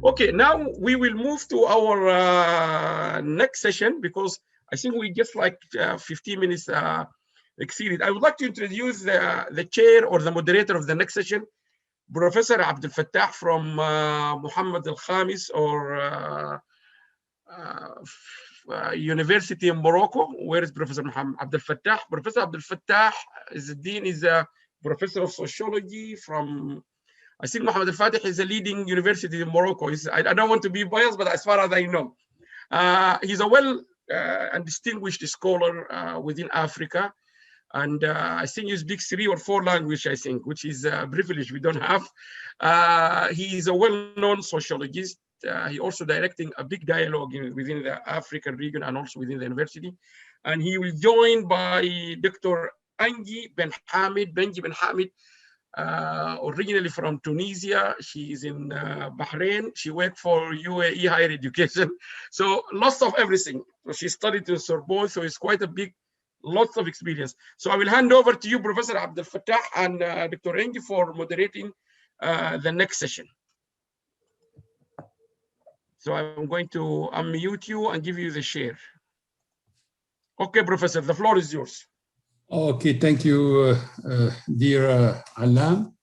Okay, now we will move to our next session because I think we just like 15 minutes exceeded. I would like to introduce the chair or the moderator of the next session, Professor Abdelfattah from Mohammed Al-Khamis or University in Morocco. Where is Professor Mohammed Abdelfattah? Professor Abdelfattah Ezzine is a professor of sociology from, I think Mohamed Al-Fatih is a leading university in Morocco. I don't want to be biased, but as far as I know, he's a well and distinguished scholar within Africa. And I think he speaks 3 or 4 languages, I think, which is a privilege we don't have. He is a well-known sociologist. He also directing a big dialogue within the African region and also within the university. And he will join by Dr. Anji Ben Hamed. Benji Ben Hamed, originally from Tunisia. She is in Bahrain. She worked for UAE Higher Education. So lots of everything. She studied in Sorbonne, so it's quite a big, lots of experience. So I will hand over to you, Professor Abdelfattah and Dr. Anji for moderating the next session. So I'm going to unmute you and give you the share. Okay, Professor, the floor is yours. Okay, thank you, dear Alam.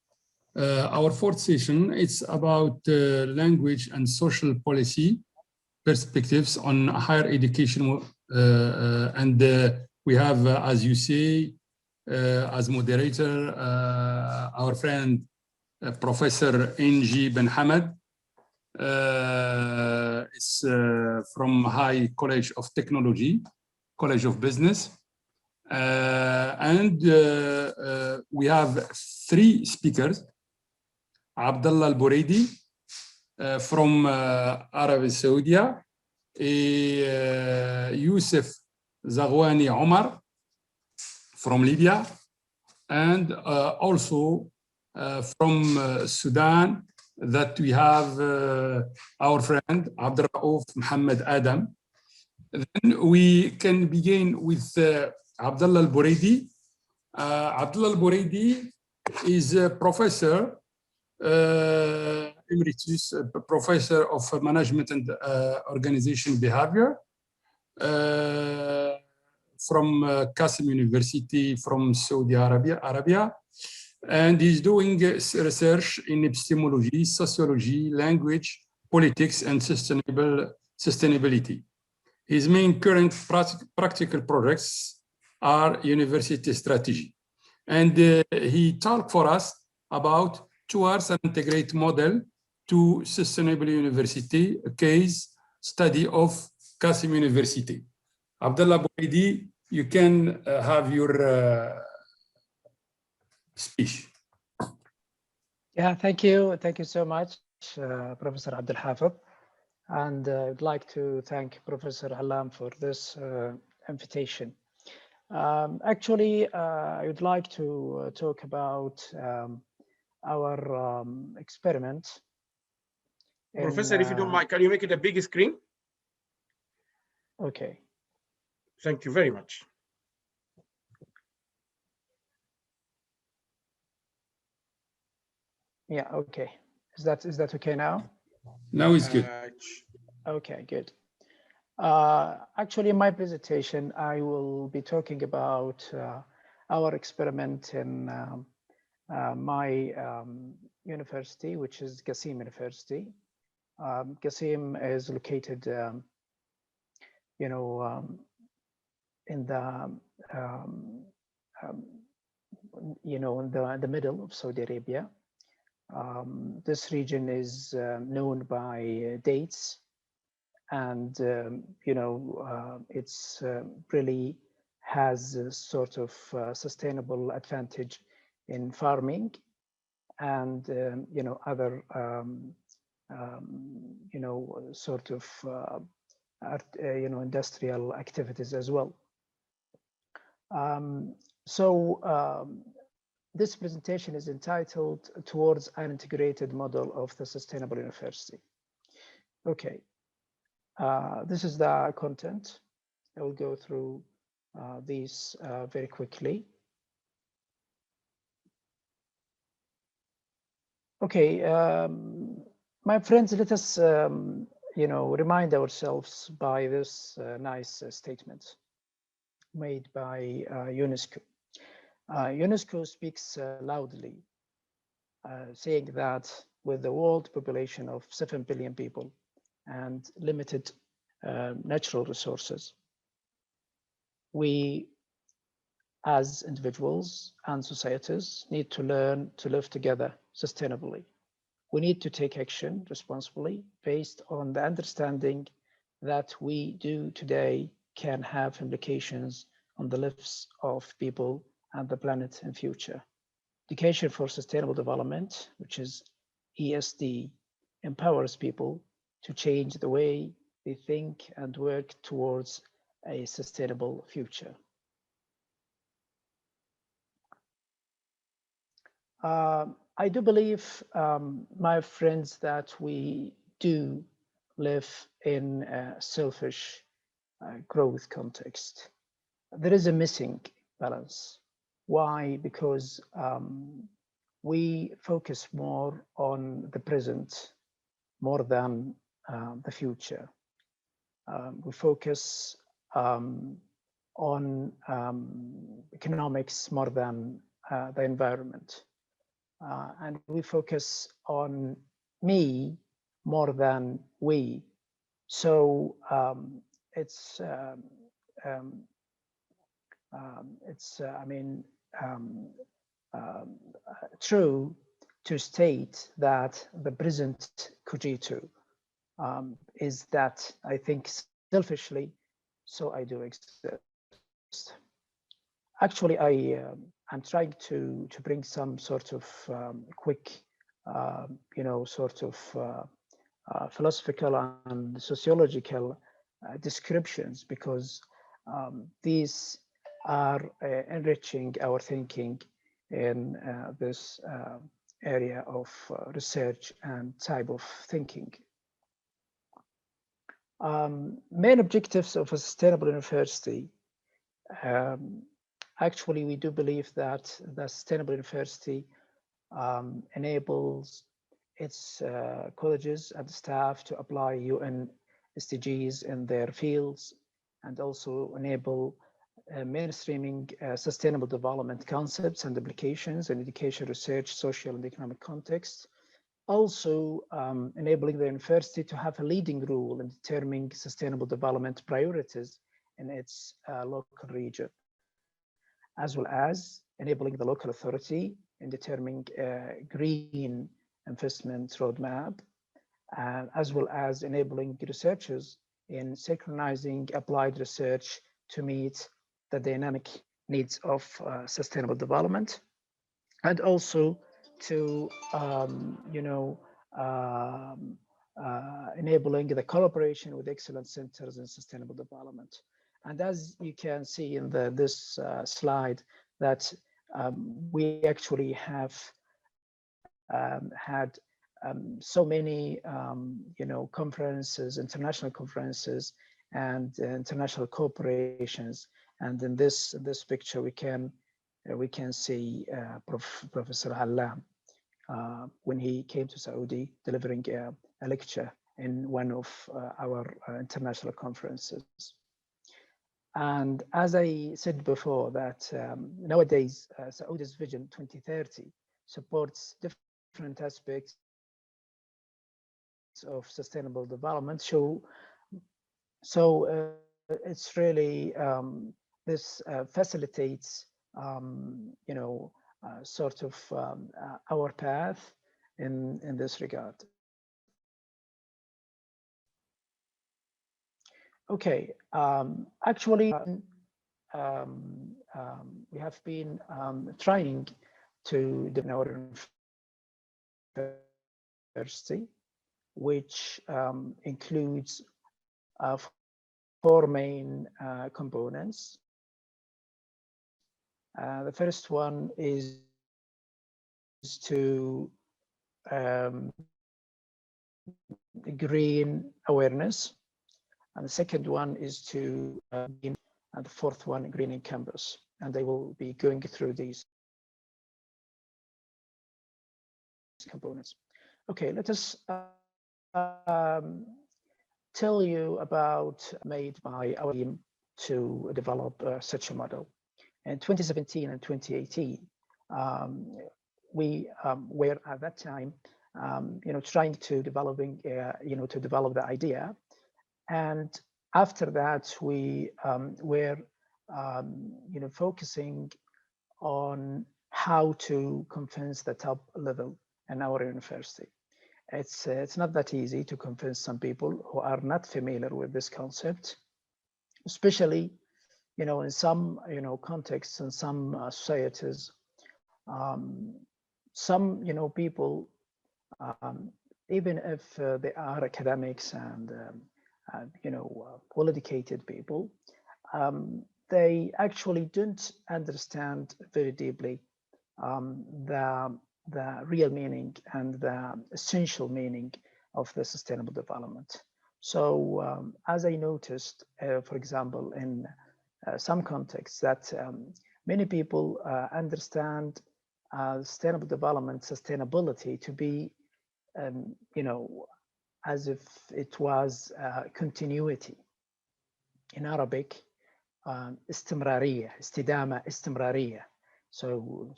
Our 4th session is about language and social policy perspectives on higher education. And we have, as you say, as moderator, our friend, Professor Anji Ben Hamed. It's from High College of Technology, College of Business. And we have 3 speakers: Abdullah Al-Beraidi from Arab Saudi, Youssif Zaghwani Omar from Libya, and also from Sudan, that we have our friend Abdullah Mohamed Adam. Then we can begin with Abdullah Al-Beraidi. Abdullah Al-Beraidi is a professor, emeritus professor of management and organization behavior from Qassim University from Saudi Arabia. And he's doing research in epistemology, sociology, language, politics, and sustainability. His main current practical projects are university strategy. And he talked for us about towards an integrated model to sustainable university, a case study of Qassim University. Abdullah Al-Beraidi, you can have your speech. Yeah, thank you. Thank you so much, Professor Abdul Hafid. And I'd like to thank Professor Alam for this invitation. Actually, I would like to talk about our experiment. Professor, if you don't mind, can you make it a big screen? Okay. Thank you very much. Yeah, okay. Is that okay now? Now it's good. Okay, good. Actually, in my presentation, I will be talking about our experiment in my university, which is Qassim University. Qassim is located, in the in the middle of Saudi Arabia. This region is known by dates, and it's really has a sort of sustainable advantage in farming and other sort of industrial activities as well. This presentation is entitled Towards an Integrated Model of the Sustainable University. Okay, this is the content. I will go through these very quickly. Okay, my friends, let us, remind ourselves by this nice statement made by UNESCO. UNESCO speaks loudly, saying that with the world population of 7 billion people and limited natural resources, we as individuals and societies need to learn to live together sustainably. We need to take action responsibly based on the understanding that we do today can have implications on the lives of people and the planet in future. Education for Sustainable Development, which is ESD, empowers people to change the way they think and work towards a sustainable future. I do believe, my friends, that we do live in a selfish growth context. There is a missing balance. Why? Because we focus more on the present more than the future. We focus on economics more than the environment. And we focus on me more than we. So it's true to state that the present cogito is that I think selfishly, so I do exist. Actually, I'm trying to bring some sort of quick, philosophical and sociological descriptions, because these are enriching our thinking in this area of research and type of thinking. Main objectives of a sustainable university. Actually, we do believe that the sustainable university enables its colleges and staff to apply UN SDGs in their fields, and also enable mainstreaming sustainable development concepts and applications in education, research, social and economic context. Also enabling the university to have a leading role in determining sustainable development priorities in its local region, as well as enabling the local authority in determining a green investment roadmap, as well as enabling researchers in synchronizing applied research to meet the dynamic needs of sustainable development, and also to enabling the collaboration with excellent centers in sustainable development. And as you can see in this slide, that we actually have had so many conferences, international conferences, and international corporations. And in this picture, we can see Professor Allam when he came to Saudi, delivering a lecture in one of our international conferences. And as I said before, that nowadays Saudi's Vision 2030 supports different aspects of sustainable development. So it's really this facilitates sort of our path in this regard. Okay, actually, we have been trying to develop our university, which includes 4 main components. The first one is to green awareness, and the second one is to and the fourth one, greening campus. And they will be going through these components. Okay, let us tell you about made by our team to develop such a model. In 2017 and 2018, we were at that time, trying to developing, to develop the idea. And after that, we were, focusing on how to convince the top level in our university. It's not that easy to convince some people who are not familiar with this concept, especially, in some, contexts and some societies. Some, people, even if they are academics and, well-educated people, they actually don't understand very deeply the real meaning and the essential meaning of the sustainable development. So as I noticed, for example, in some contexts that many people understand sustainable development, sustainability to be, as if it was continuity. In Arabic, استمرارية, استدامة, استمرارية. So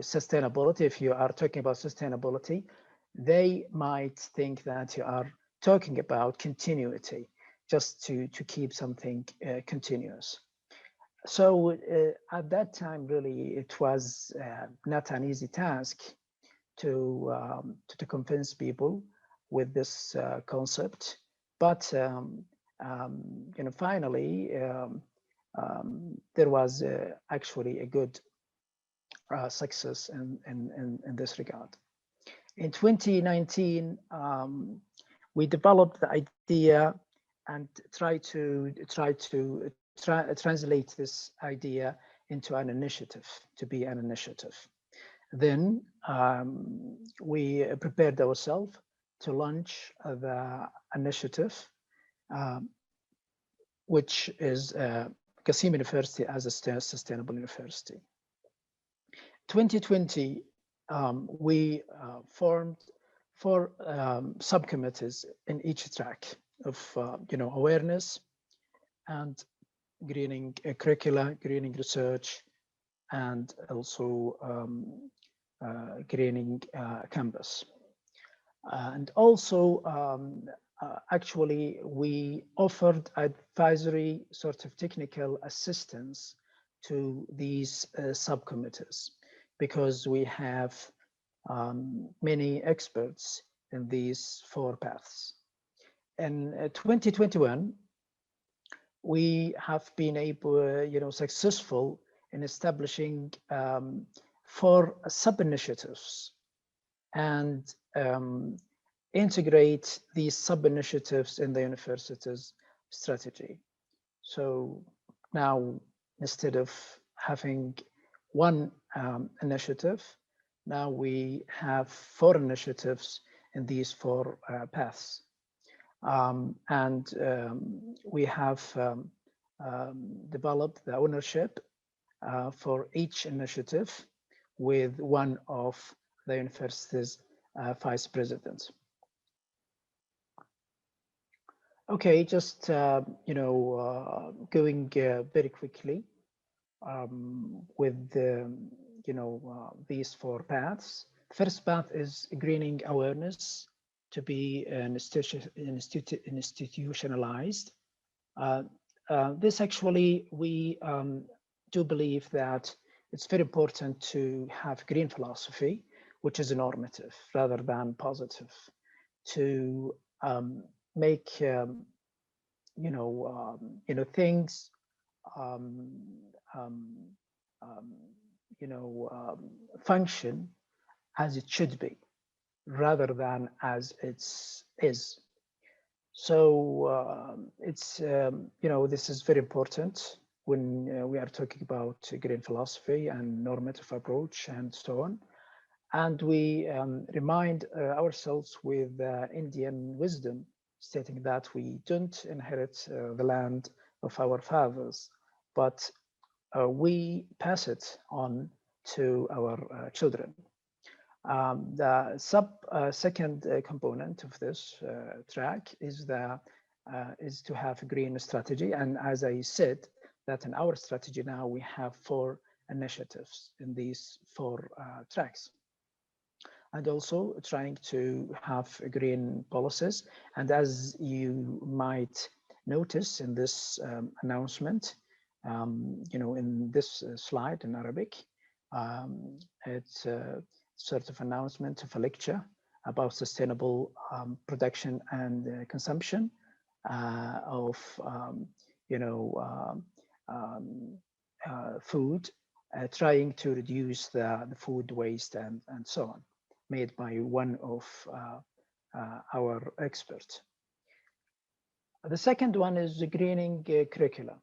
sustainability, if you are talking about sustainability, they might think that you are talking about continuity, just to keep something continuous. So at that time, really, it was not an easy task to convince people with this concept, but finally there was actually a good success in this regard. In 2019, we developed the idea and tried to translate this idea into an initiative, to be an initiative. Then we prepared ourselves to launch the initiative, which is Qassim University as a sustainable university. 2020, we formed 4 subcommittees in each track of awareness and greening curricula, greening research, and also greening campus. And also, actually, we offered advisory sort of technical assistance to these subcommittees, because we have many experts in these 4 paths. In 2021, we have been able, successful in establishing 4 sub-initiatives and integrate these sub-initiatives in the university's strategy. So now, instead of having 1 initiative, now we have 4 initiatives in these 4 paths. And we have developed the ownership for each initiative with one of the university's vice presidents. Okay, just going very quickly with these 4 paths. The first path is greening awareness to be institutionalized. This actually, we do believe that it's very important to have green philosophy, which is normative rather than positive, to make things function as it should be, rather than as it is. So it's this is very important when we are talking about green philosophy and normative approach and so on. And we remind ourselves with Indian wisdom, stating that we don't inherit the land of our fathers, but we pass it on to our children. The second component of this track is to have a green strategy. And as I said, that in our strategy now we have 4 initiatives in these 4 tracks. And also trying to have green policies. And as you might notice in this announcement, in this slide in Arabic, it's a sort of announcement of a lecture about sustainable production and consumption of food, trying to reduce the food waste and so on, made by one of our experts. The second one is the greening curricula.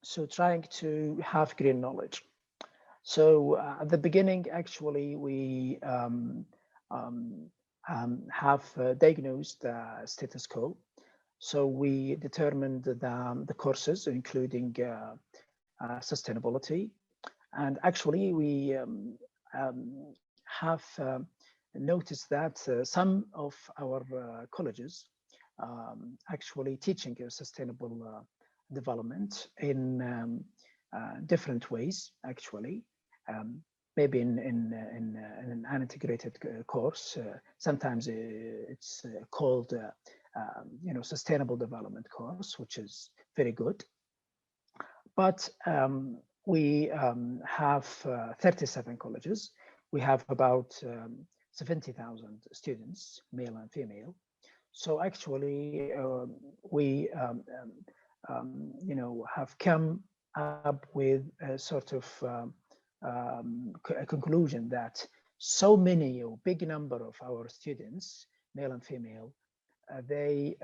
So trying to have green knowledge. So at the beginning, actually, we have diagnosed the status quo. So we determined the courses, including sustainability. And actually, we have noticed that some of our colleges actually teaching sustainable development in different ways, actually. Maybe in an integrated course. Sometimes it's called sustainable development course, which is very good. But we have 37 colleges. We have about 70,000 students, male and female. So actually, we have come up with a sort of a conclusion that so many, big number of our students, male and female, they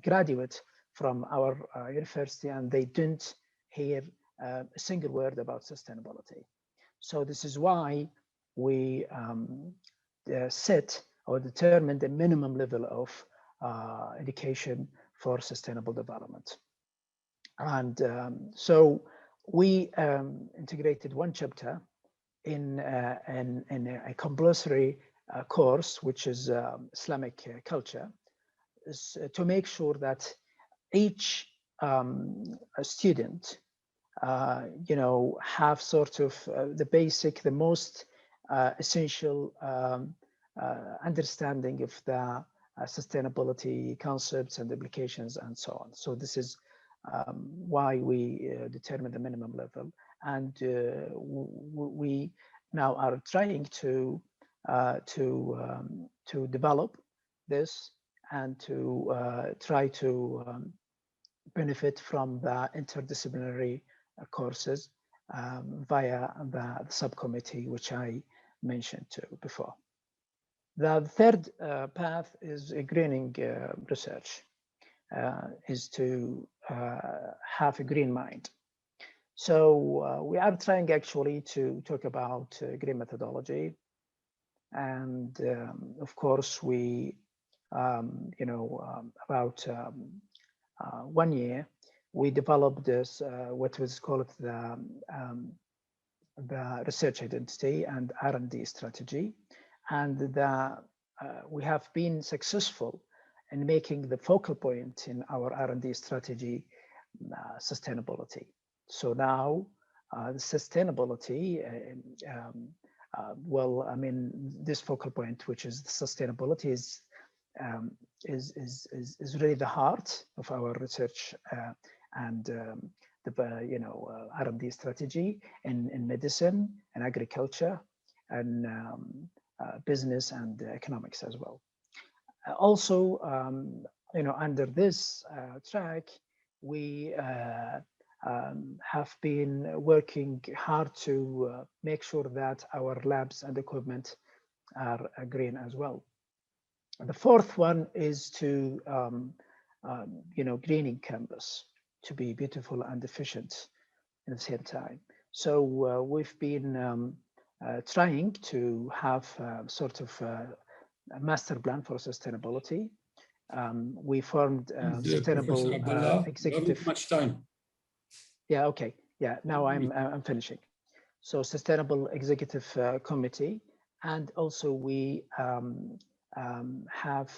graduate from our university and they didn't hear a single word about sustainability. So this is why we set or determined a minimum level of education for sustainable development. And so we integrated one chapter in a compulsory course, which is Islamic culture, is to make sure that each student, have sort of the basic, the most essential understanding of the sustainability concepts and applications and so on. So this is why we determine the minimum level, and we now are trying to develop this and to try to benefit from the interdisciplinary courses via the subcommittee, which I mentioned before. The third path is a greening research, is to have a green mind. So we are trying actually to talk about green methodology. And of course, we, about 1 year, we developed this, what was called the research identity and R&D strategy. And we have been successful in making the focal point in our R&D strategy sustainability. So now the sustainability, this focal point, which is sustainability, is really the heart of our research and the R&D strategy in medicine and agriculture and business and economics as well. Also, under this track, we have been working hard to make sure that our labs and equipment are green as well. The fourth one is to, greening campus to be beautiful and efficient at the same time. So we've been trying to have sort of a master plan for sustainability. We formed sustainable executive. Much time. Yeah. Okay. Yeah. Now I'm finishing. So sustainable executive committee, And also we have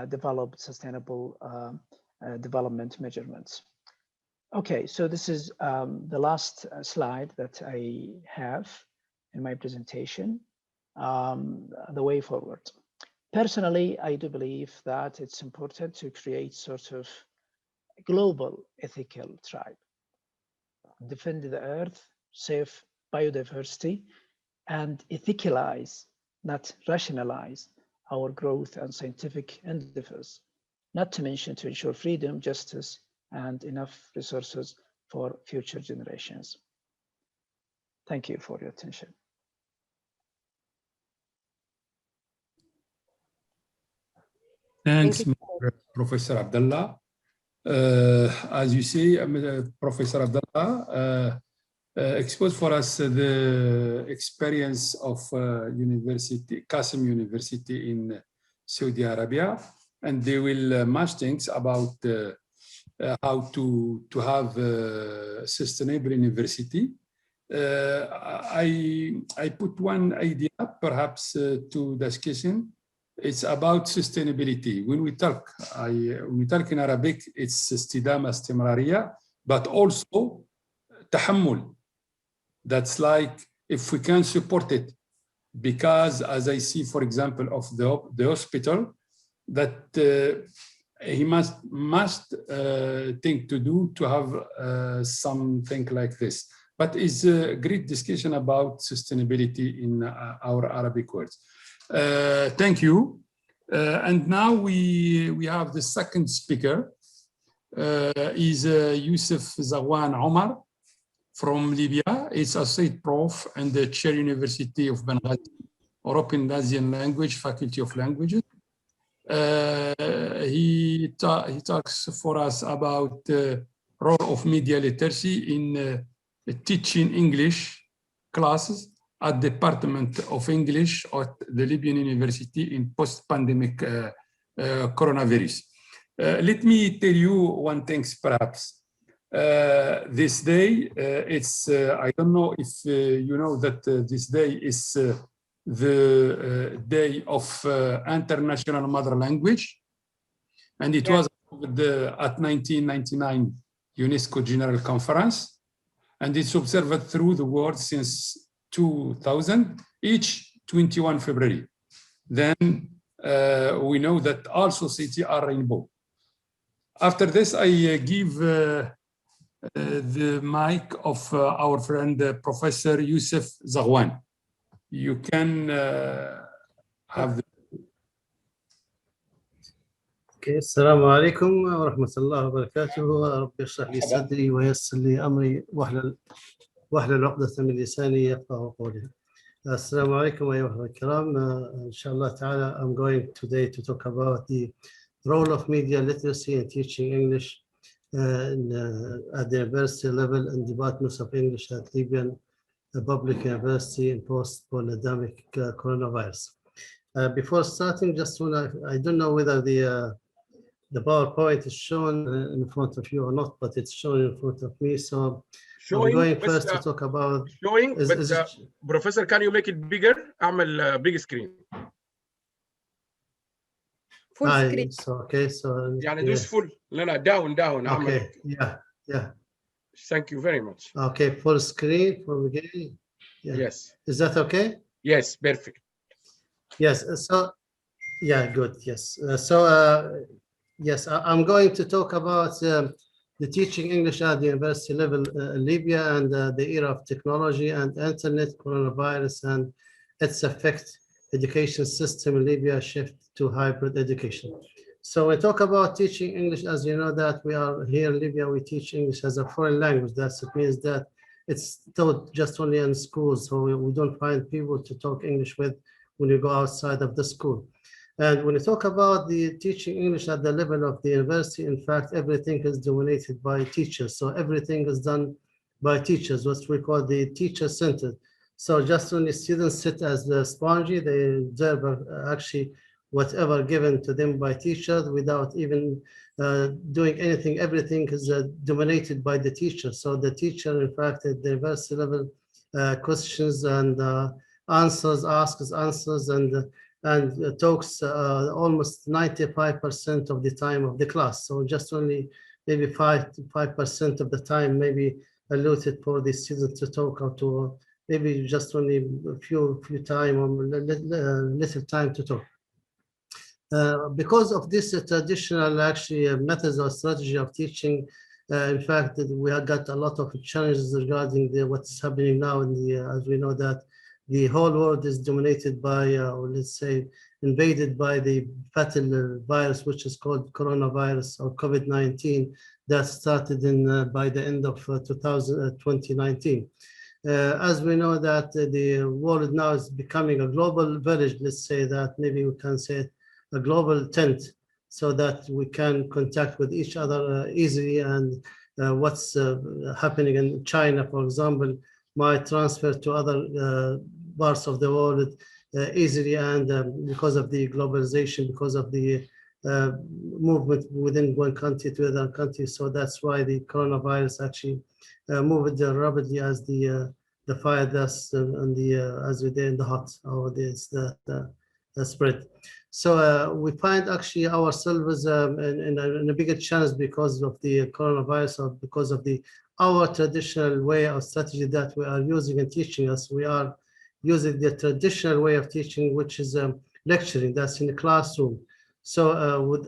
developed sustainable development measurements. Okay, so this is the last slide that I have in my presentation, the way forward. Personally, I do believe that it's important to create sort of global ethical tribe, defend the earth, save biodiversity, and ethicalize, not rationalize, our growth and scientific endeavors, not to mention to ensure freedom, justice, and enough resources for future generations. Thank you for your attention. Thanks, Professor Abdullah. As you say, Professor Abdullah exposed for us the experience of Qassim University in Saudi Arabia, and they will match things about how to have a sustainable university. I put one idea perhaps to discussion. It's about sustainability. When we talk in Arabic, it's استدامة استمرارية, but also تحمل. That's like if we can support it, because as I see, for example, of the hospital, that he must think to do to have something like this. But it's a great discussion about sustainability in our Arabic words. Thank you. And now we have the second speaker. Is Youssif Zaghwani Omar from Libya. It's Associate Prof and the Chair University of Benghazi, European Asian Language, Faculty of Languages. He talks for us about the role of media literacy in teaching English classes at the Department of English at the Libyan University in post-pandemic coronavirus. Let me tell you one thing, perhaps. This day, it's, I don't know if you know that this day is the day of International Mother Language. And it was at 1999 UNESCO General Conference. And it's observed through the world since 2000, each 21 February. Then we know that all society are rainbow. After this, I give the mic of our friend, Professor Youssif Zaghwani. You can have the... Okay, السلام عليكم ورحمة الله وبركاته. رب يشرح لي صدري ويسر لي أمري واحلل عقدة من لساني يفقهوا قولي. السلام عليكم أيها الكرام. إن شاء الله تعالى I'm going today to talk about the role of media literacy in teaching English at the university level and departments of English at Libyan Public University in post-pandemic coronavirus. Before starting, just I don't know whether the PowerPoint is shown in front of you or not, but it's shown in front of me. So I'm going first to talk about showing. Professor, can you make it bigger? أعمل big screen. Full screen. So okay, so يعني دوس full. لا down. Okay. Yeah. Thank you very much. Okay, full screen from beginning. Yeah. Yes. Is that okay? Yes, perfect. Yes. So yeah, good. Yes. Yes, I'm going to talk about the teaching English at the university level in Libya and the era of technology and internet, coronavirus, and its effect education system in Libya shift to hybrid education. So we talk about teaching English, as you know that we are here in Libya, we teach English as a foreign language. It means that it's taught just only in schools. So we don't find people to talk English with when you go outside of the school. And when you talk about the teaching English at the level of the university, in fact, everything is dominated by teachers. So everything is done by teachers, what we call the teacher-centered. So just when the students sit as the spongy, they observe actually whatever given to them by teachers without even doing anything. Everything is dominated by the teacher. So the teacher, in fact, at the university level questions and answers, asks, answers, and talks almost 95% of the time of the class. So just only maybe 5% of the time maybe allotted for the students to talk, or to maybe just only a few time or little time to talk. Because of this traditional actually methods or strategy of teaching, in fact, we have got a lot of challenges regarding what's happening now in the, as we know that the whole world is dominated by, or let's say, invaded by the fatal virus, which is called coronavirus or COVID-19, that started in by the end of 2019. As we know that the world now is becoming a global village, let's say that maybe we can say it, a global tent, so that we can contact with each other easily, and what's happening in China, for example, might transfer to other parts of the world easily, and because of the globalization, because of the movement within one country to another country. So that's why the coronavirus actually moved rapidly as the fire dust and the as we did in the hot, or the spread. So we find actually ourselves in a bigger challenge because of the coronavirus, or because of our traditional way or strategy that we are using in teaching us. We are using the traditional way of teaching, which is lecturing, that's in the classroom. So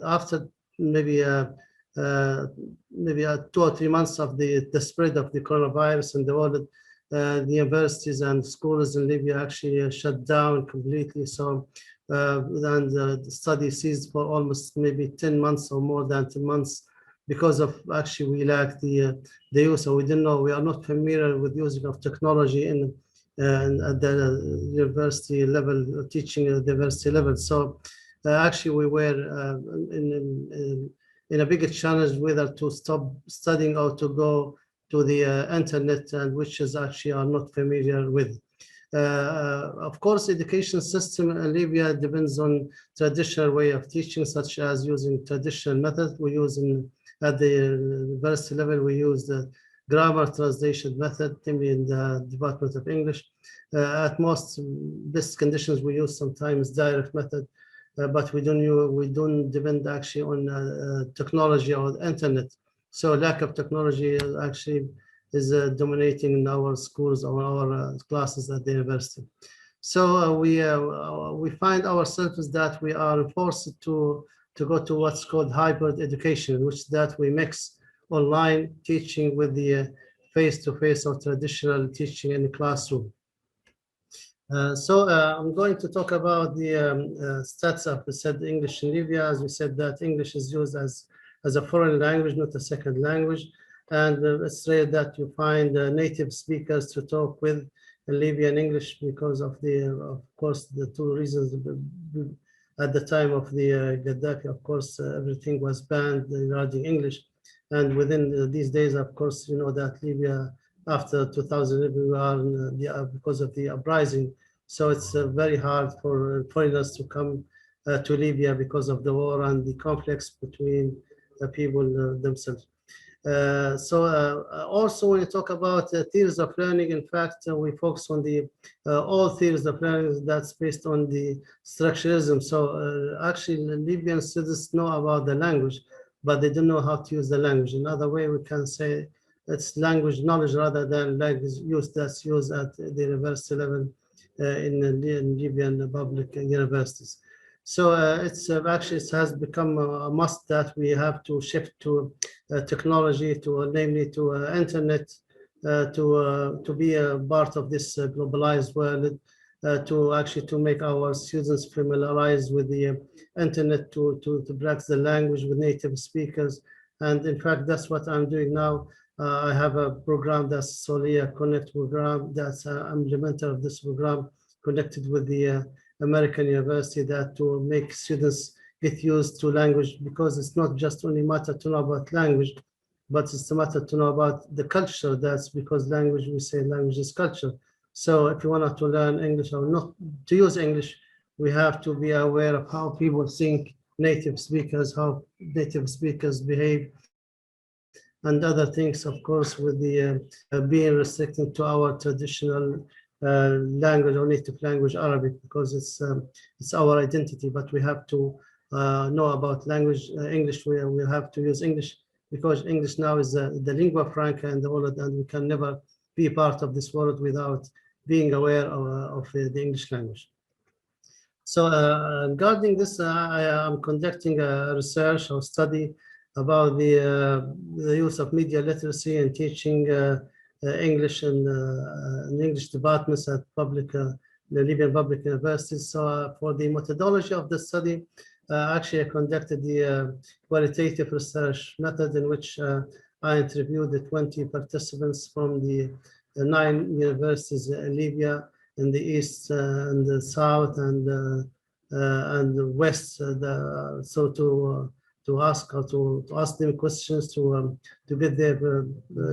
after maybe 2 or 3 months of the spread of the coronavirus in the world, the universities and schools in Libya actually shut down completely. So and the study ceased for almost maybe 10 months or more than 10 months, because of actually we lack the use, or we didn't know, we are not familiar with using of technology in at the university level, teaching at the university level. So actually we were in a bigger challenge whether to stop studying or to go to the internet, and which is actually are not familiar with. Of course, education system in Libya depends on traditional way of teaching, such as using traditional methods. We use at the university level, we use the grammar translation method, namely in the Department of English. At most best conditions, we use sometimes direct method, but we don't depend actually on technology or the internet. So lack of technology actually is dominating in our schools or our classes at the university. So we find ourselves that we are forced to go to what's called hybrid education, which that we mix online teaching with the face-to-face or traditional teaching in the classroom. I'm going to talk about the stats of said English in Libya. As we said, that English is used as a foreign language, not a second language. And it's rare that you find native speakers to talk with in Libyan English, because of course, the two reasons. At the time of the Gaddafi, of course, everything was banned regarding English. And within these days, of course, you know that Libya, after 2011, we are because of the uprising. So it's very hard for foreigners to come to Libya because of the war and the conflicts between the people themselves. Also, when you talk about theories of learning, in fact, we focus on the all theories of learning that's based on the structuralism. So actually, Libyan students know about the language, but they don't know how to use the language. Another way we can say it's language knowledge rather than language use that's used at the university level in Libyan public universities. So it's actually it has become a must that we have to shift to technology, to namely to internet, to be a part of this globalized world, to make our students familiarized with the internet, to practice the language with native speakers. And in fact, that's what I'm doing now. I have a program that's Solia Connect program. That's I'm implementer of this program, connected with the American University, that to make students get used to language, because it's not just only matter to know about language, but it's a matter to know about the culture. That's because language, we say language is culture. So if you want to learn English or not to use English, we have to be aware of how people think, native speakers, how native speakers behave, and other things, of course, with the being restricted to our traditional language or native language Arabic, because it's our identity. But we have to know about language English. We have to use English, because English now is the lingua franca in the world, and we can never be part of this world without being aware of the English language. So regarding this, I am conducting a research or study about the use of media literacy and teaching English in English departments at the Libyan public universities. So for the methodology of the study, actually I conducted the qualitative research method, in which I interviewed the 20 participants from the 9 universities in Libya, in the east and the south and the west. So to ask them questions to get their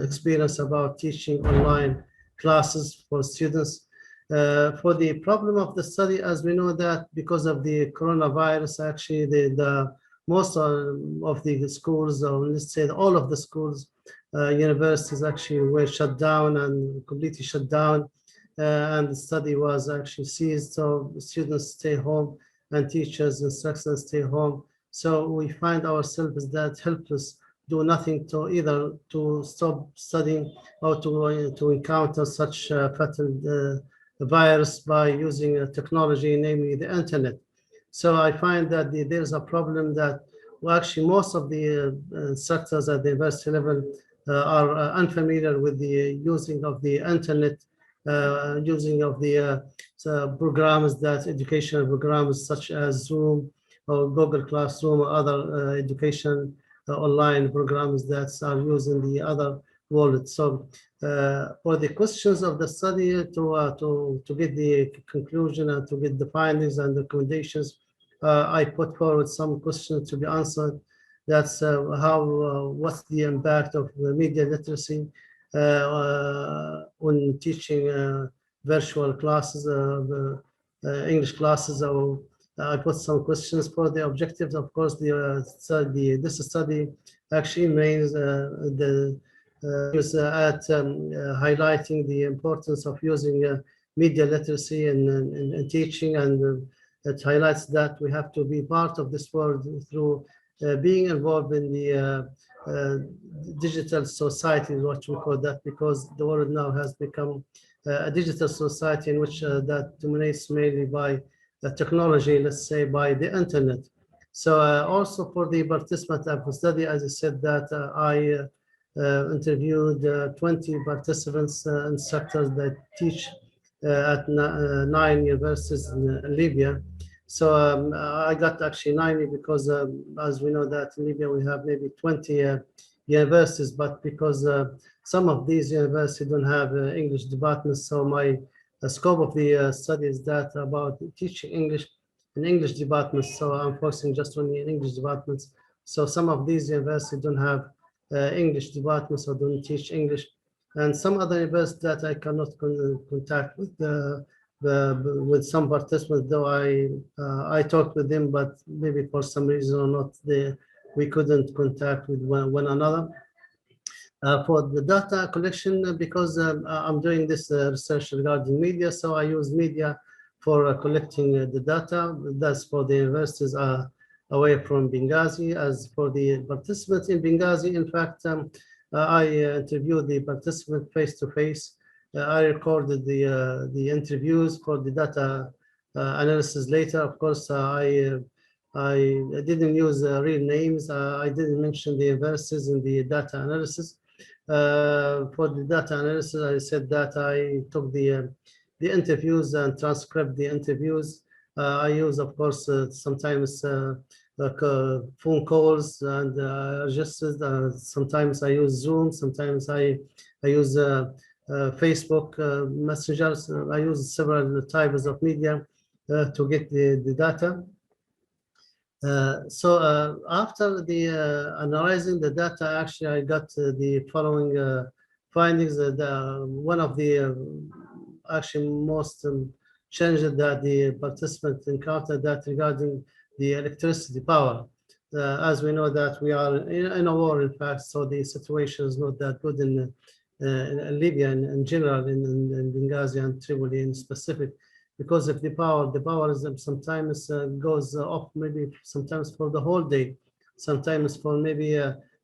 experience about teaching online classes for students. For the problem of the study, as we know that because of the coronavirus, actually the most of the schools, or let's say all of the schools, universities actually were shut down and completely shut down, and the study was actually ceased. So students stay home and teachers, instructors stay home. So we find ourselves that helpless, do nothing to either to stop studying or to encounter such fatal virus by using technology, namely the internet. So I find that there's a problem that, well, actually most of the instructors at the university level are unfamiliar with the using of the internet, using of the programs, that educational programs such as Zoom or Google Classroom or other education online programs that are used in the other world. So for the questions of the study, to get the conclusion and to get the findings and recommendations, I put forward some questions to be answered. That's what's the impact of the media literacy when teaching virtual classes, English classes. Or I put some questions for the objectives. Of course, this study actually remains at highlighting the importance of using media literacy in teaching, and it highlights that we have to be part of this world through being involved in the digital society, what we call that, because the world now has become a digital society in which that dominates mainly by technology, let's say by the internet. So also for the participant of the study, as I said, that I interviewed 20 participants in sectors that teach at 9 universities in Libya. So I got actually 90 because as we know that in Libya we have maybe 20 universities, but because some of these universities don't have English departments, so my scope of the study is that about teaching English in English departments. So I'm focusing just on the English departments. So some of these universities don't have English departments or don't teach English, and some other universities that I cannot contact with some participants, though I talked with them, but maybe for some reason or not, we couldn't contact with one another. For the data collection, because I'm doing this research regarding media, so I use media for collecting the data. That's for the universities away from Benghazi. As for the participants in Benghazi, in fact, I interviewed the participant face to face. I recorded the interviews for the data analysis later. Of course, I didn't use real names. I didn't mention the universities in the data analysis. For the data analysis, I said that I took the interviews and transcribed the interviews. I use, of course, sometimes like phone calls and registers. Sometimes I use Zoom. Sometimes I use Facebook messengers. I use several types of media to get the data. So after the analyzing the data, actually I got the following findings. One of the actually most challenges that the participants encountered that regarding the electricity power. As we know that we are in a war, in fact, so the situation is not that good in in Libya in general, in Benghazi and Tripoli in specific, because of the power is sometimes goes off, maybe sometimes for the whole day, sometimes for maybe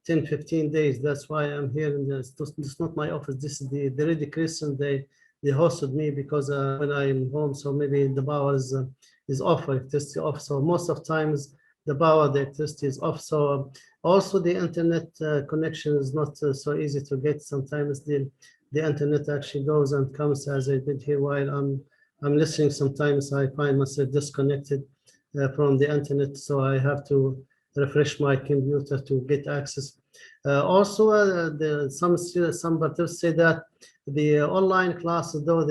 10, 15 days. That's why I'm here. And it's not my office. This is the Red Crescent. They hosted me because when I'm home, so maybe the power is off, electricity off. So most of times the electricity is off. So also the internet connection is not so easy to get. Sometimes the internet actually goes and comes, as I did here while I'm listening. Sometimes I find myself disconnected from the internet, so I have to refresh my computer to get access. Also, some participants say that the online classes, though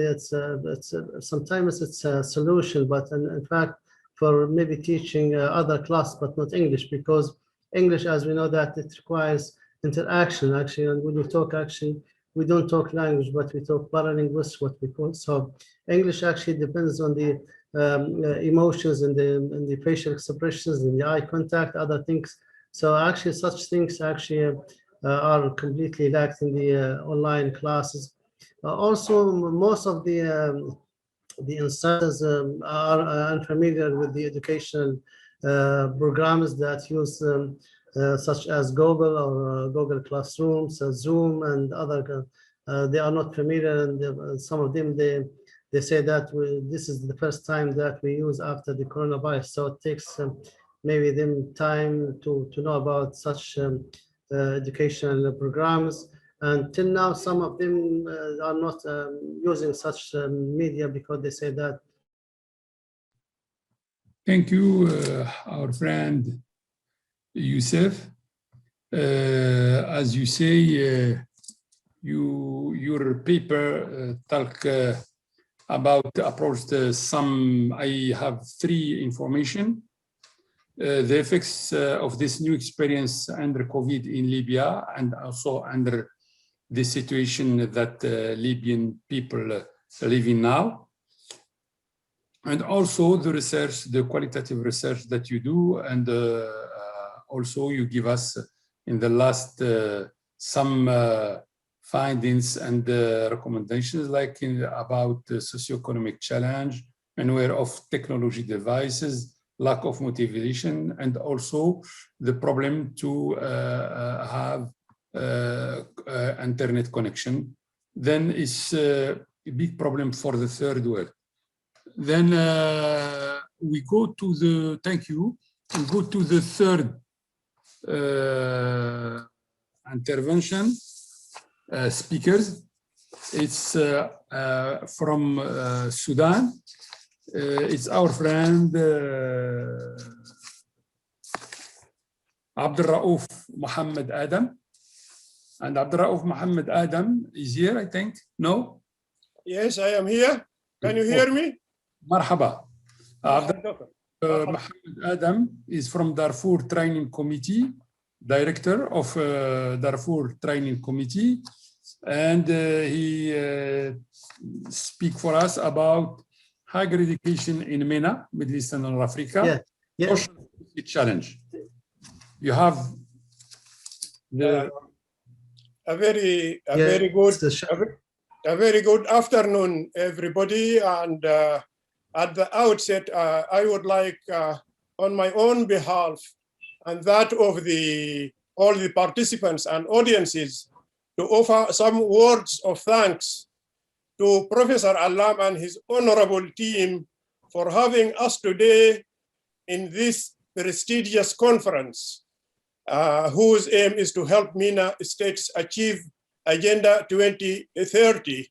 sometimes it's a solution, but in fact, for maybe teaching other classes, but not English, because English, as we know, that it requires interaction actually, and when we talk actually, we don't talk language, but we talk paralinguistics, what we call. So English actually depends on the emotions and the facial expressions and the eye contact, other things. So actually, such things actually are completely lacked in the online classes. Also, most of the instructors are unfamiliar with the educational programs that use such as Google or Google Classrooms, Zoom, and other. They are not familiar, and some of them they say that this is the first time that we use after the coronavirus. So it takes maybe them time to know about such educational programs. And till now, some of them are not using such media because they say that. Thank you, our friend Youssif. As you say, your paper talk about approach some. I have three information. The effects of this new experience under COVID in Libya, and also under the situation that Libyan people live in now. And also the research, the qualitative research that you do, and also you give us in the last some findings and recommendations, like about the socioeconomic challenge, unaware of technology devices, lack of motivation, and also the problem to have internet connection. Then it's a big problem for the third world. Then we go to the, thank you, we go to the third intervention speakers. It's from Sudan. It's our friend Abdullah Mohamed Adam. And Abdullah Mohamed Adam is here, I think. No? Yes, I am here. Can you hear me? Marhaba. Mohamed Adam is from Darfur Training Committee, director of Darfur Training Committee, and he speak for us about higher education in MENA, Middle East and North Africa. Yeah. Challenge. You have the a very good afternoon, everybody. And at the outset, I would like, on my own behalf and that of all the participants and audiences, to offer some words of thanks to Professor Alam and his honorable team for having us today in this prestigious conference, whose aim is to help MENA states achieve Agenda 2030.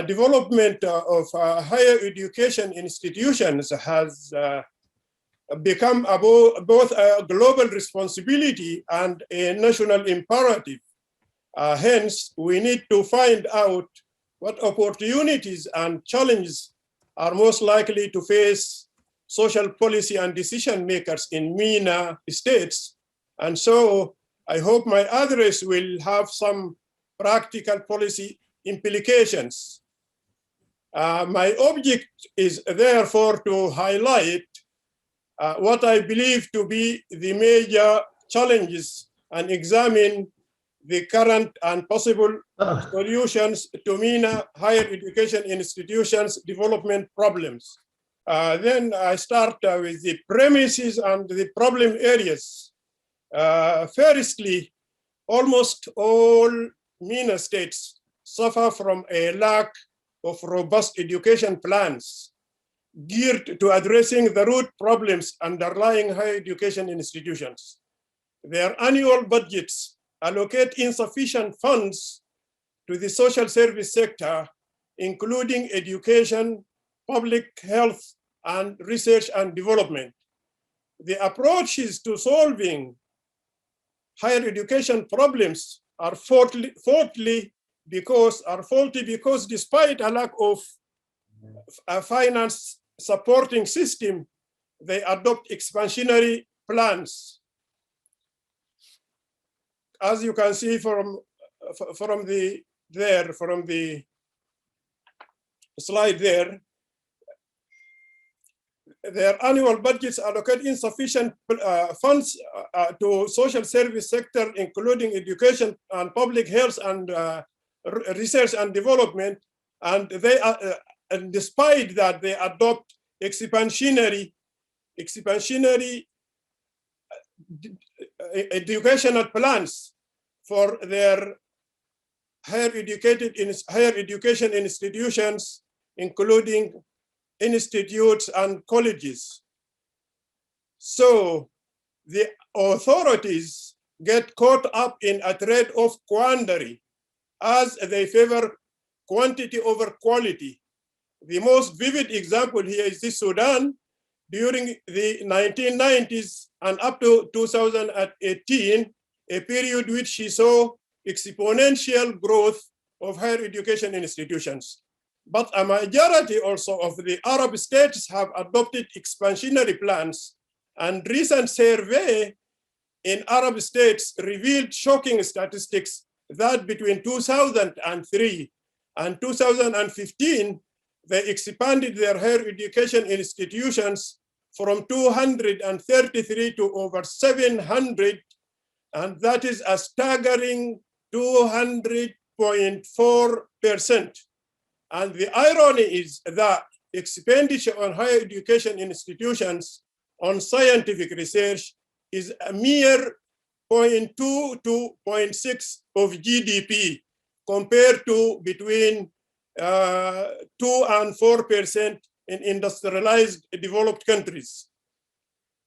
Development of higher education institutions has become both a global responsibility and a national imperative. Hence, we need to find out what opportunities and challenges are most likely to face social policy and decision makers in MENA states. And so I hope my address will have some practical policy implications. My object is therefore to highlight what I believe to be the major challenges and examine the current and possible solutions to MENA higher education institutions development problems. Then I start with the premises and the problem areas. Firstly, almost all MENA states suffer from a lack of robust education plans geared to addressing the root problems underlying higher education institutions. Their annual budgets allocate insufficient funds to the social service sector, including education, public health, and research and development. The approaches to solving higher education problems are faulty because despite a lack of a finance supporting system, they adopt expansionary plans. As you can see from the slide there, their annual budgets allocate insufficient funds to social service sector, including education and public health and research and development. And they and despite that, they adopt expansionary educational plans for their higher education institutions, including institutes and colleges. So the authorities get caught up in a trade-off quandary as they favor quantity over quality. The most vivid example here is the Sudan during the 1990s and up to 2018, a period which she saw exponential growth of higher education institutions. But a majority also of the Arab states have adopted expansionary plans, and recent survey in Arab states revealed shocking statistics that between 2003 and 2015, they expanded their higher education institutions from 233 to over 700, and that is a staggering 200.4%. And the irony is that expenditure on higher education institutions on scientific research is a mere 0.2 to 0.6 of GDP compared to between 2 and 4% in industrialized developed countries.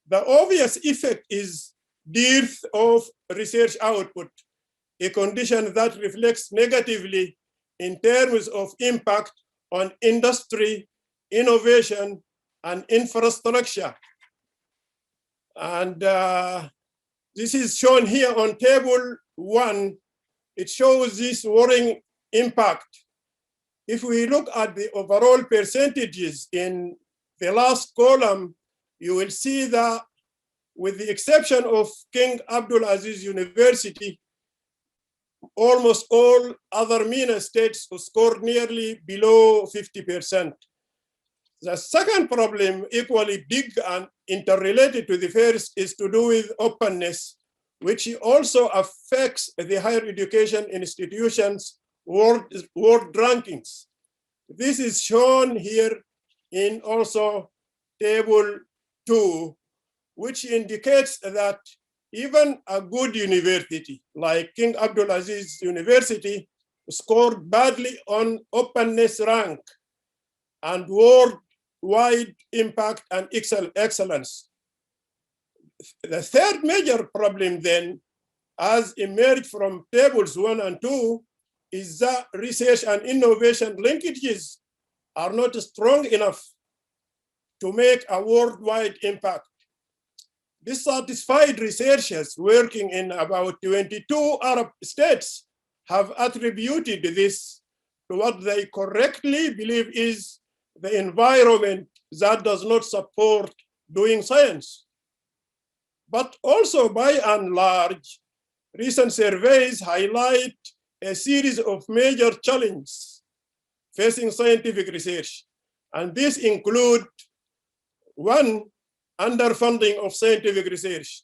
The obvious effect is dearth of research output, a condition that reflects negatively in terms of impact on industry, innovation, and infrastructure. And this is shown here on table 1. It shows this worrying impact. If we look at the overall percentages in the last column, you will see that with the exception of King Abdulaziz University, almost all other MENA states scored nearly below 50%. The second problem, equally big and interrelated to the first, is to do with openness, which also affects the higher education institutions' world rankings. This is shown here in also table 2, which indicates that even a good university like King Abdulaziz University scored badly on openness rank and worldwide impact and excellence. The third major problem then, as emerged from tables 1 and 2, is that research and innovation linkages are not strong enough to make a worldwide impact. Dissatisfied researchers working in about 22 Arab states have attributed this to what they correctly believe is the environment that does not support doing science. But also by and large, recent surveys highlight a series of major challenges facing scientific research. And these include 1, underfunding of scientific research.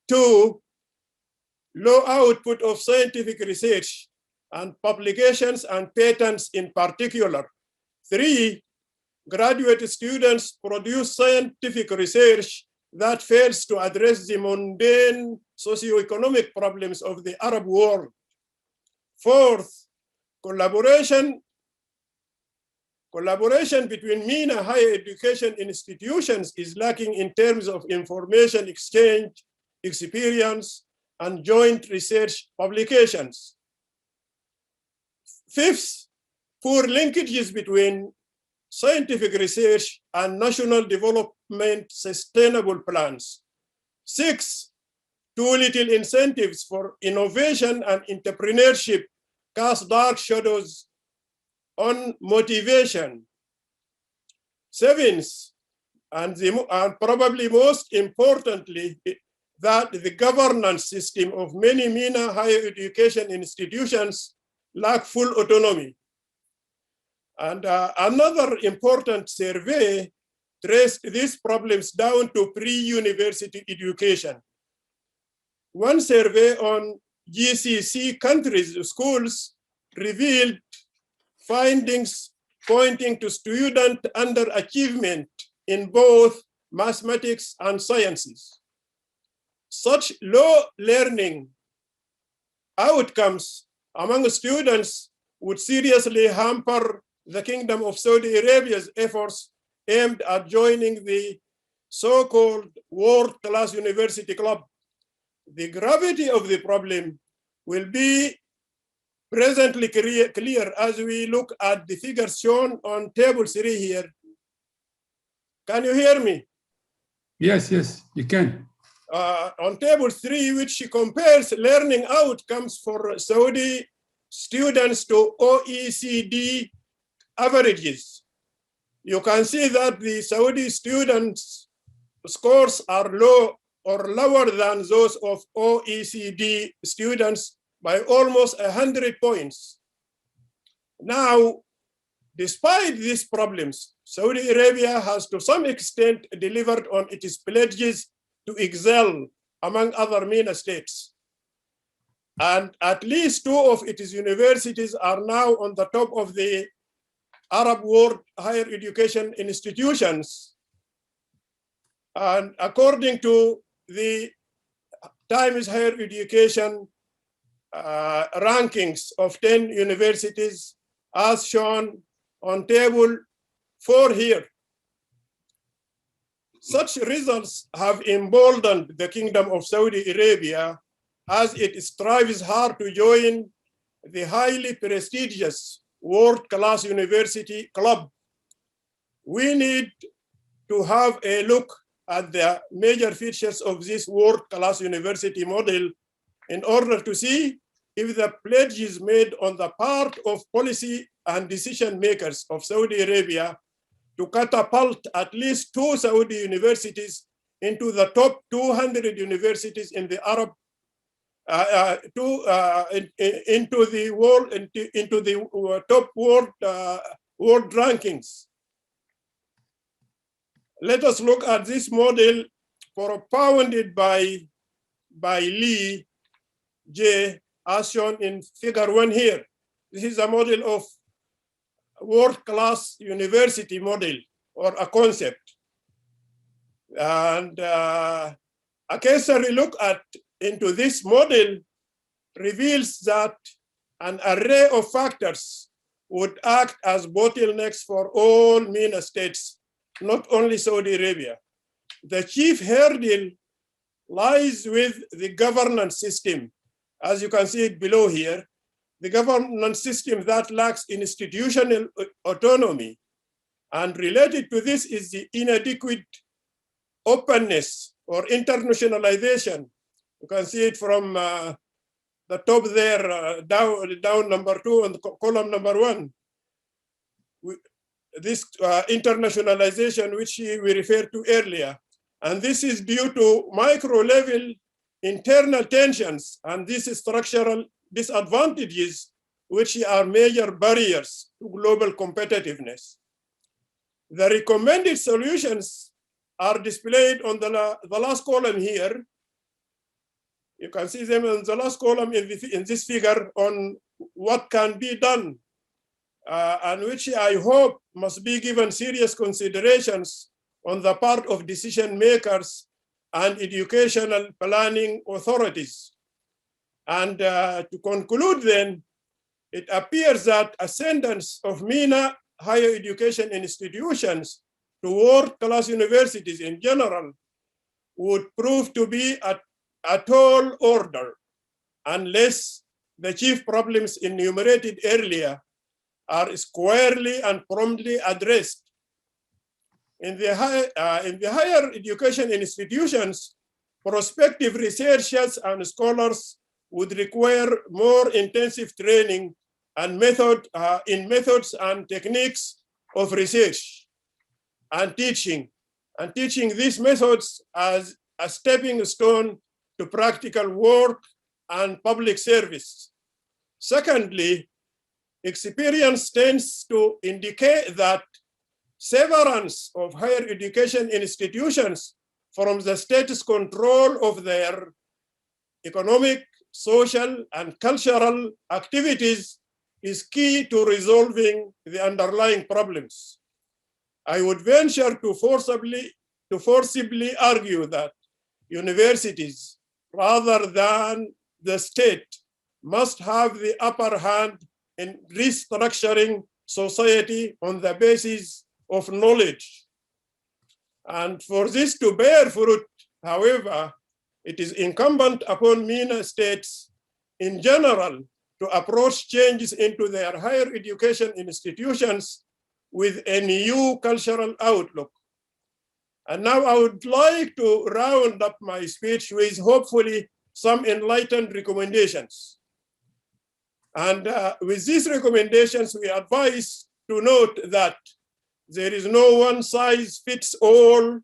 2, low output of scientific research and publications and patents in particular. 3, graduate students produce scientific research that fails to address the mundane socioeconomic problems of the Arab world. 4th, collaboration between MENA higher education institutions is lacking in terms of information exchange, experience, and joint research publications. 5th, poor linkages between scientific research and national development sustainable plans. 6th, too little incentives for innovation and entrepreneurship cast dark shadows on motivation. 7th, and probably most importantly, that the governance system of many MENA higher education institutions lack full autonomy. And another important survey traced these problems down to pre-university education. One survey on GCC countries' schools revealed findings pointing to student underachievement in both mathematics and sciences. Such low learning outcomes among students would seriously hamper the Kingdom of Saudi Arabia's efforts aimed at joining the so-called world-class university club. The gravity of the problem will be presently clear as we look at the figures shown on table 3 here. Can you hear me? Yes, yes, you can. On table 3, which compares learning outcomes for Saudi students to OECD averages. You can see that the Saudi students' scores are low or lower than those of OECD students by almost 100 points. Now, despite these problems, Saudi Arabia has to some extent delivered on its pledges to excel among other MENA states. And at least 2 of its universities are now on the top of the Arab world higher education institutions. And according to the Times Higher Education rankings of 10 universities, as shown on table 4 here. Such results have emboldened the Kingdom of Saudi Arabia as it strives hard to join the highly prestigious world-class university club. We need to have a look at the major features of this world-class university model in order to see if the pledges made on the part of policy and decision makers of Saudi Arabia to catapult at least 2 Saudi universities into the top 200 universities in the Arab, into the top world rankings. Let us look at this model propounded by Lee J, as shown in figure 1 here. This is a model of world-class university model or a concept. And a cursory look into this model reveals that an array of factors would act as bottlenecks for all MENA states, not only Saudi Arabia. The chief hurdle lies with the governance system. As you can see it below here, the governance system that lacks institutional autonomy. And related to this is the inadequate openness or internationalization. You can see it from the top there, down number 2 and column number 1. This internationalization, which we referred to earlier. And this is due to micro-level internal tensions and these structural disadvantages, which are major barriers to global competitiveness. The recommended solutions are displayed on the last column here. You can see them in the last column in this figure on what can be done, and which I hope must be given serious considerations on the part of decision makers and educational planning authorities. And to conclude then, it appears that ascendance of MENA higher education institutions to world-class universities in general would prove to be a tall order unless the chief problems enumerated earlier are squarely and promptly addressed. In the higher education institutions, prospective researchers and scholars would require more intensive training and in methods and techniques of research and teaching these methods as a stepping stone to practical work and public service. Secondly, experience tends to indicate that severance of higher education institutions from the status control of their economic, social, and cultural activities is key to resolving the underlying problems. I would venture to forcibly argue that universities, rather than the state, must have the upper hand in restructuring society on the basis of knowledge. And for this to bear fruit, however, it is incumbent upon MENA states in general to approach changes into their higher education institutions with a new cultural outlook. And now I would like to round up my speech with hopefully some enlightened recommendations. And with these recommendations, we advise to note that there is no one size fits all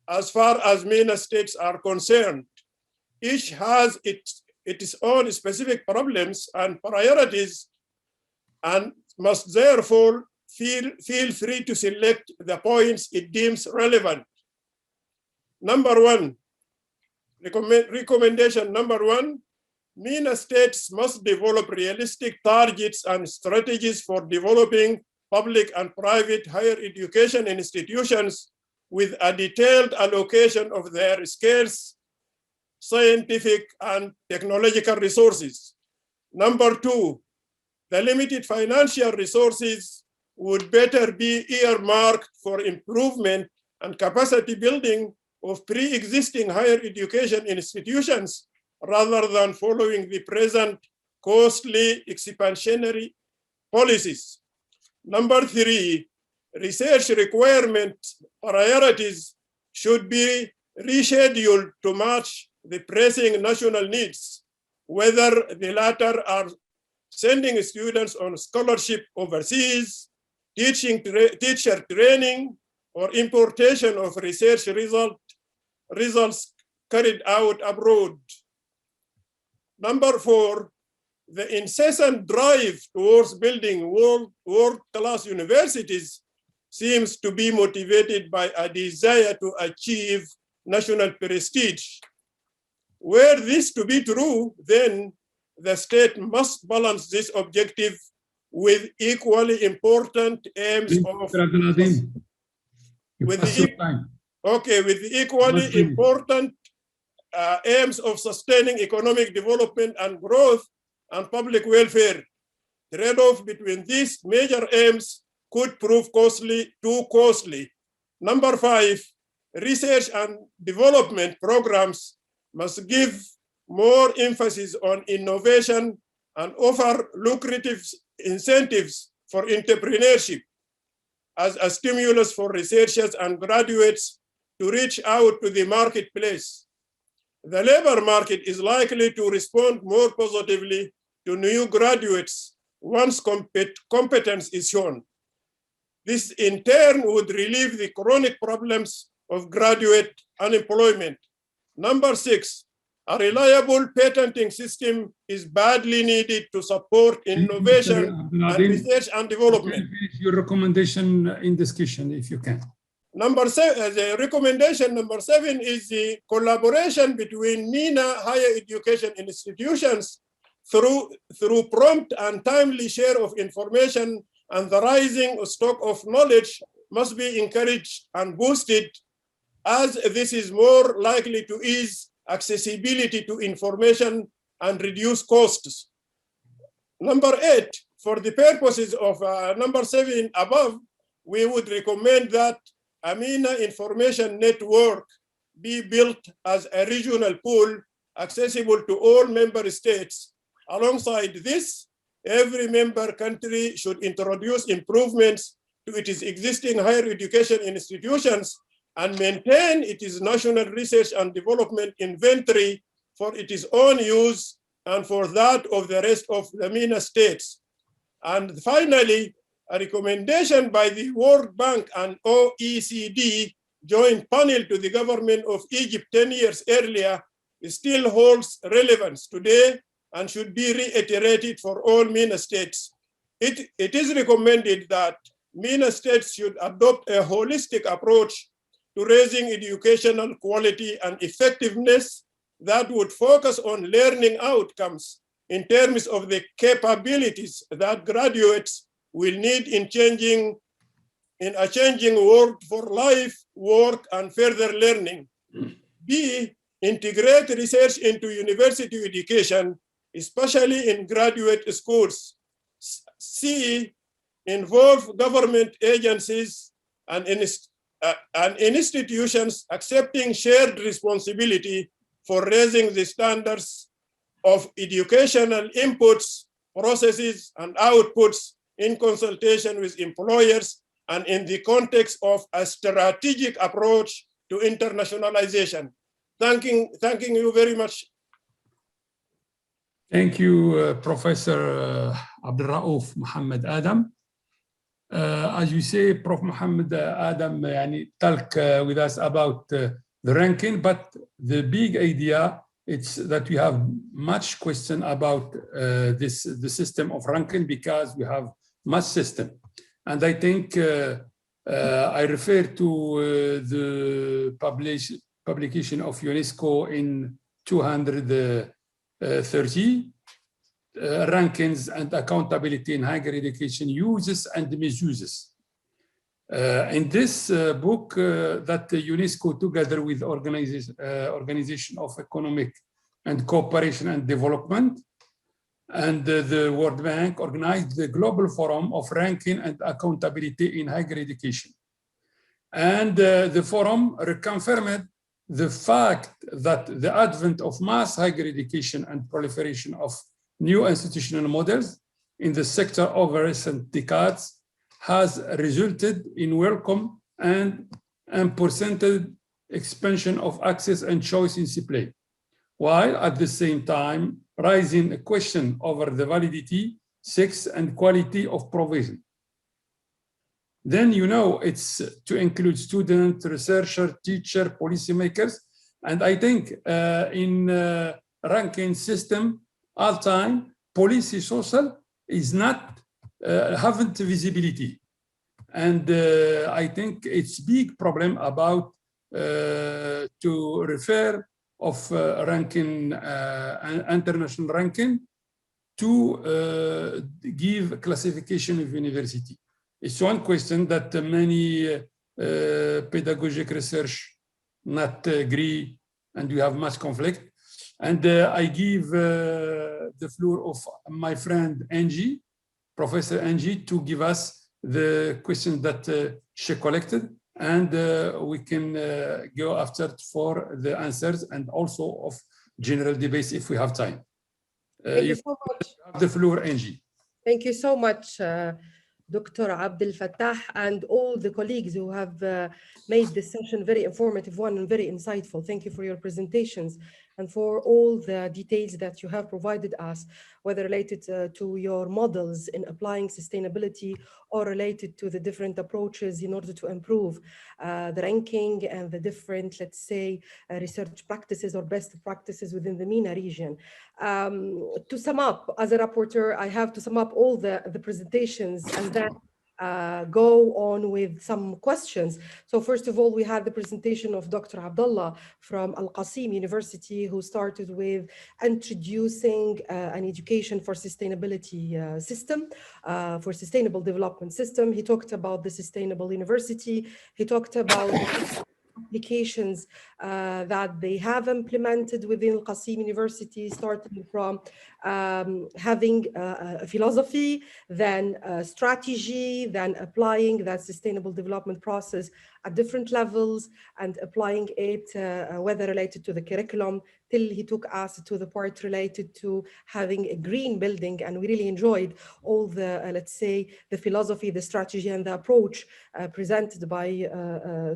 as far as MENA states are concerned. Each has its own specific problems and priorities and must therefore feel free to select the points it deems relevant. Number one, recommendation number one, MENA states must develop realistic targets and strategies for developing public and private higher education institutions with a detailed allocation of their scarce scientific and technological resources. Number two, the limited financial resources would better be earmarked for improvement and capacity building of pre-existing higher education institutions rather than following the present costly expansionary policies. Number three, research requirement priorities should be rescheduled to match the pressing national needs, whether the latter are sending students on scholarship overseas, teacher training, or importation of research results carried out abroad. Number four, the incessant drive towards building world-class universities seems to be motivated by a desire to achieve national prestige. Were this to be true, then the state must balance this objective with equally important aims of aims of sustaining economic development and growth and public welfare. Trade-off between these major aims could prove too costly. Number five, research and development programs must give more emphasis on innovation and offer lucrative incentives for entrepreneurship as a stimulus for researchers and graduates to reach out to the marketplace. The labor market is likely to respond more positively to new graduates once competence is shown. This in turn would relieve the chronic problems of graduate unemployment. Number six, a reliable patenting system is badly needed to support innovation and research and development. Your recommendation in discussion, if you can. The recommendation number 7 is the collaboration between MENA higher education institutions through prompt and timely share of information, and the rising stock of knowledge must be encouraged and boosted, as this is more likely to ease accessibility to information and reduce costs. Number 8, for the purposes of number 7 above, we would recommend that a MENA information network be built as a regional pool accessible to all member states. Alongside this, every member country should introduce improvements to its existing higher education institutions and maintain its national research and development inventory for its own use and for that of the rest of the MENA states. And finally, a recommendation by the World Bank and OECD joint panel to the government of Egypt 10 years earlier still holds relevance today and should be reiterated for all MENA states. It is recommended that MENA states should adopt a holistic approach to raising educational quality and effectiveness that would focus on learning outcomes in terms of the capabilities that graduates will need in a changing world for life, work, and further learning. B, integrate research into university education, especially in graduate schools. C, involve government agencies and institutions accepting shared responsibility for raising the standards of educational inputs, processes, and outputs in consultation with employers and in the context of a strategic approach to internationalization. Thanking you very much. Thank you, Professor Abdulrauf Mohamed Adam. As you say, Prof. Mohamed Adam talk with us about the ranking, but the big idea it's that we have much question about the system of ranking because we have much system. And I think I refer to the publication of UNESCO in 230 rankings and accountability in higher education uses and misuses. In this book that UNESCO together with Organization of Economic and Cooperation and Development and the World Bank organized the Global Forum of Ranking and Accountability in Higher Education. And the forum reconfirmed the fact that the advent of mass higher education and proliferation of new institutional models in the sector over recent decades has resulted in welcome and unprecedented expansion of access and choice in supply, while at the same time raising a question over the validity, sex, and quality of provision. Then it's to include student, researcher, teacher, policymakers, and I think in ranking system all time, policy social is not haven't visibility, and I think it's big problem about to refer of ranking international ranking to give classification of university. It's one question that many pedagogic research not agree, and we have much conflict. And I give the floor of my friend Anji, Professor Anji, to give us the questions that she collected, and we can go after for the answers and also of general debates if we have time. Thank you so much. You have the floor, Anji. Thank you so much, Dr. Abdelfattah, and all the colleagues who have made this session very informative one and very insightful. Thank you for your presentations and for all the details that you have provided us, whether related to your models in applying sustainability or related to the different approaches in order to improve the ranking and the different, let's say, research practices or best practices within the MENA region. To sum up, as a rapporteur, I have to sum up all the presentations, and then go on with some questions. So first of all, we had the presentation of Dr. Abdullah from Al-Qassim University, who started with introducing an education for sustainability system, for sustainable development system. He talked about the sustainable university. He talked about applications that they have implemented within Qassim University, starting from having a philosophy, then a strategy, then applying that sustainable development process at different levels and applying it, whether related to the curriculum, till he took us to the part related to having a green building. And we really enjoyed all the, let's say, the philosophy, the strategy, and the approach presented by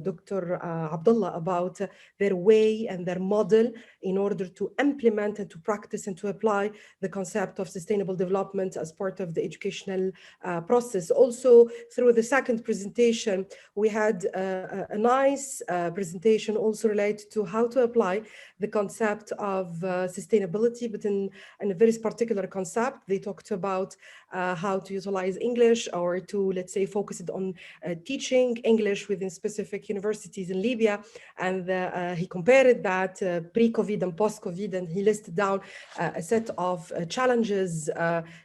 Dr. Abdullah about their way and their model in order to implement and to practice and to apply the concept of sustainable development as part of the educational process. Also, through the second presentation, we had a nice presentation also related to how to apply the concept of sustainability, but in a very particular concept. They talked about how to utilize English, or to, let's say, focus it on teaching English within specific universities in Libya. And he compared that pre-COVID and post-COVID, and he listed down a set of challenges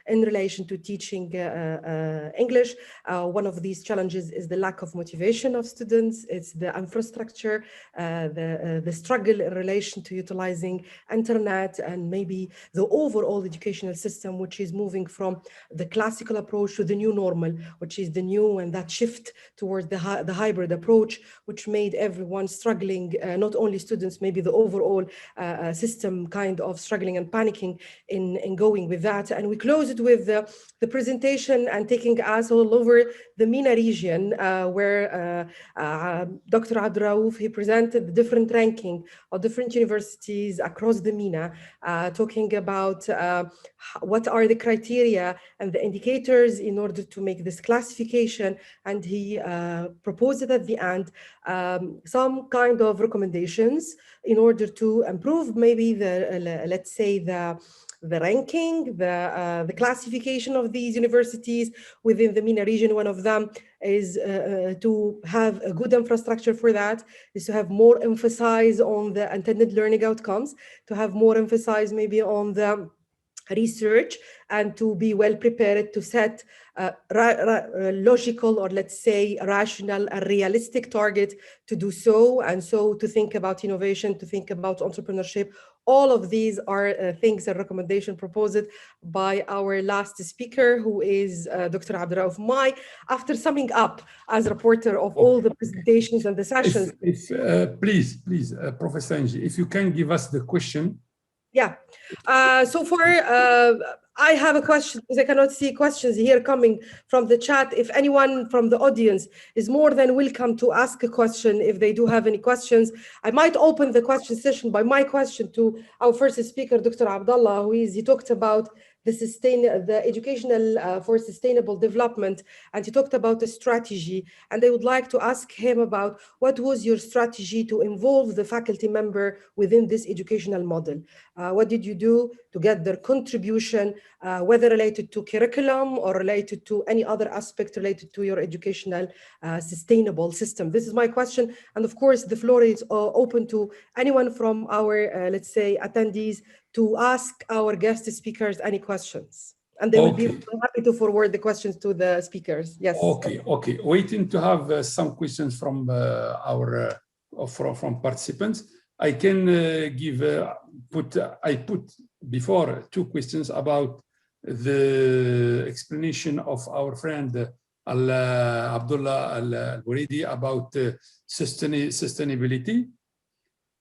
in relation to teaching English. One of these challenges is the lack of motivation of students. It's the infrastructure, the struggle in relation to utilizing internet, and maybe the overall educational system, which is moving from the classical approach to the new normal, which is the new, and that shift towards the hybrid approach, which made everyone struggling, not only students, maybe the overall system kind of struggling and panicking in going with that. And we closed with the presentation and taking us all over the MENA region, where Dr. Abdullah, he presented the different ranking of different universities across the MENA, talking about what are the criteria and the indicators in order to make this classification. And he proposed at the end some kind of recommendations in order to improve maybe the, let's say, the ranking, the classification of these universities within the MENA region. One of them is to have a good infrastructure for that, is to have more emphasis on the intended learning outcomes, to have more emphasis maybe on the research, and to be well prepared to set logical, or let's say rational and realistic target to do so. And so to think about innovation, to think about entrepreneurship. All of these are things and recommendations proposed by our last speaker, who is Dr. Abdullah. After summing up as reporter of all the presentations and the sessions. Please, Professor Anji, if you can give us the question. Yeah. So far, I have a question, because I cannot see questions here coming from the chat. If anyone from the audience is more than welcome to ask a question, if they do have any questions, I might open the question session by my question to our first speaker, Dr. Abdullah, he talked about the educational for sustainable development, and he talked about the strategy. And I would like to ask him about what was your strategy to involve the faculty member within this educational model? What did you do to get their contribution, whether related to curriculum or related to any other aspect related to your educational sustainable system? This is my question. And of course, the floor is open to anyone from our, let's say, attendees to ask our guest speakers any questions. And they will be happy to forward the questions to the speakers. Yes. Okay. Waiting to have some questions from from participants. I can I put before two questions about the explanation of our friend Abdullah Al-Beraidi about sustainability,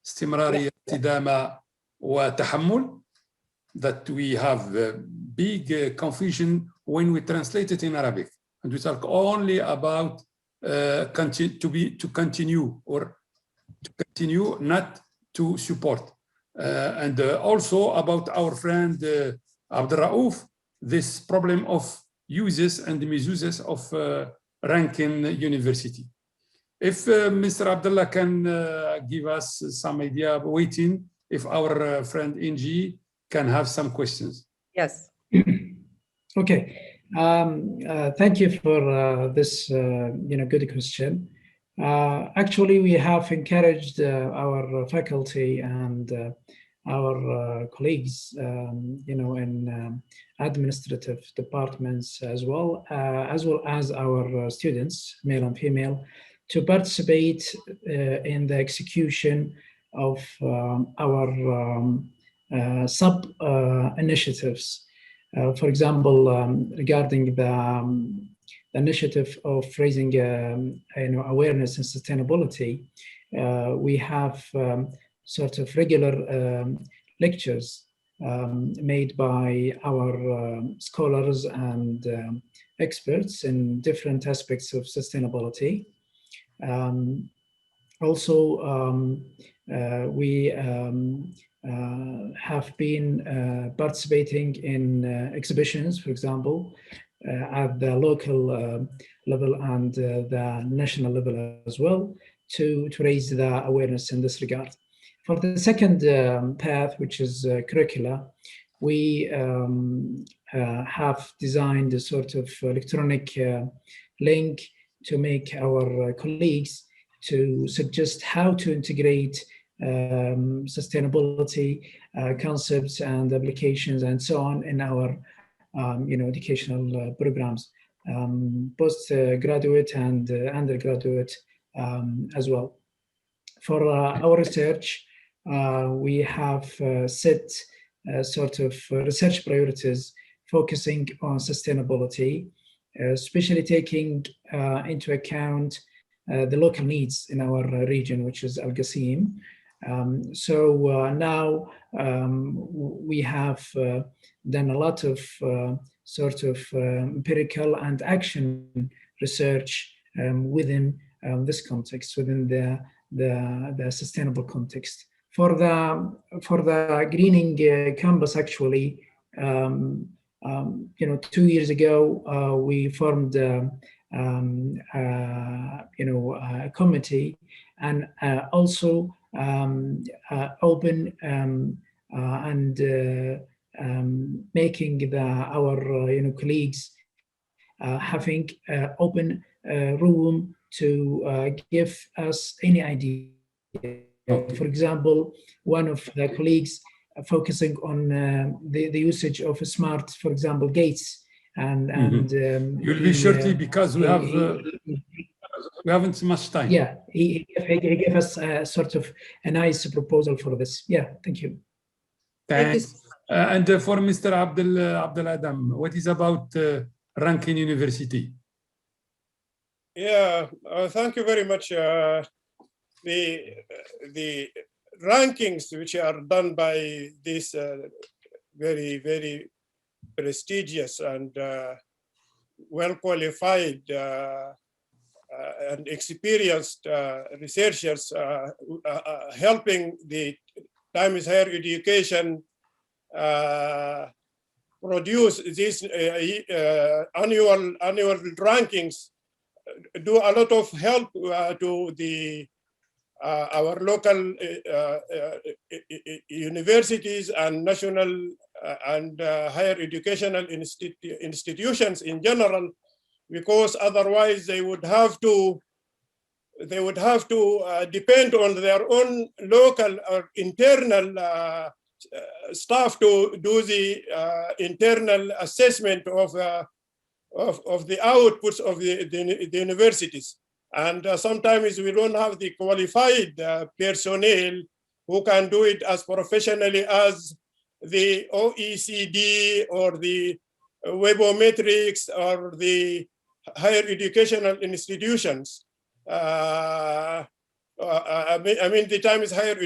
استمرارية استدامة وتحمل, that we have big confusion when we translate it in Arabic, and we talk only about to continue, not to support, and also about our friend Abdullah, this problem of uses and misuses of ranking university. If Mr. Abdullah can give us some idea, waiting if our friend Anji can have some questions. Yes. Okay. Thank you for this, good question. Actually, we have encouraged our faculty and our colleagues, in administrative departments as well as our students, male and female, to participate in the execution of our sub initiatives. For example, regarding the initiative of raising awareness and sustainability, we have sort of regular lectures made by our scholars and experts in different aspects of sustainability. Also, we have been participating in exhibitions, for example, at the local level and the national level as well, to raise the awareness in this regard. For the second path, which is curricula, we have designed a sort of electronic link to make our colleagues to suggest how to integrate sustainability concepts and applications and so on in our educational programs, postgraduate and undergraduate as well. For our research, we have set sort of research priorities focusing on sustainability, especially taking into account the local needs in our region, which is Al-Qassim. So now we have done a lot of sort of empirical and action research within this context, within the sustainable context. For the greening campus, actually, 2 years ago, we formed a committee, and also open and making our colleagues having open room to give us any idea. For example, one of the colleagues focusing on the usage of smart, for example, gates, and you'll be shortly because we haven't much time. Yeah, he gave us sort of a nice proposal for this. Yeah, thank you. Thanks. And for Mr. Abdul Adam, what is about ranking university? Yeah, thank you very much. The rankings which are done by these very, very prestigious and well-qualified and experienced researchers helping the Times Higher Education produce these annual rankings, do a lot of help to the our local universities and national and higher educational institutions in general, because otherwise they would have to depend on their own local or internal staff to do the internal assessment of the outputs of the universities. And sometimes we don't have the qualified personnel who can do it as professionally as the OECD or the Webometrics or the higher educational institutions. I mean the Times Higher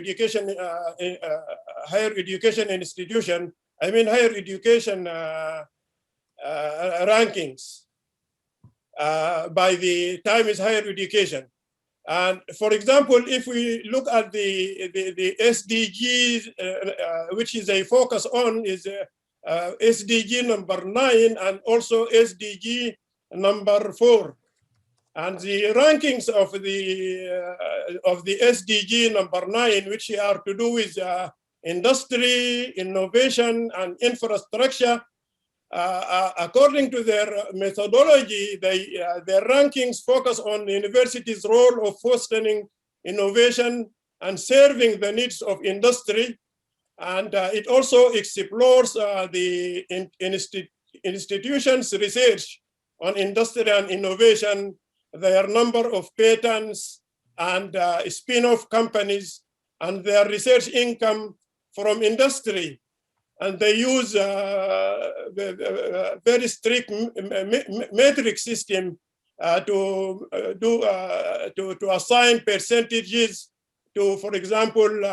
Education institution. I mean higher education rankings by the Times Higher Education. And for example, if we look at the SDGs, which is a focus on is SDG number 9 and also SDG number 4. And the rankings of the SDG number 9, which are to do with industry, innovation, and infrastructure, according to their methodology, their rankings focus on the university's role of fostering innovation and serving the needs of industry. And it also explores the institution's research on industry and innovation, their number of patents and spin-off companies, and their research income from industry. And they use very strict metric system to assign percentages to, for example,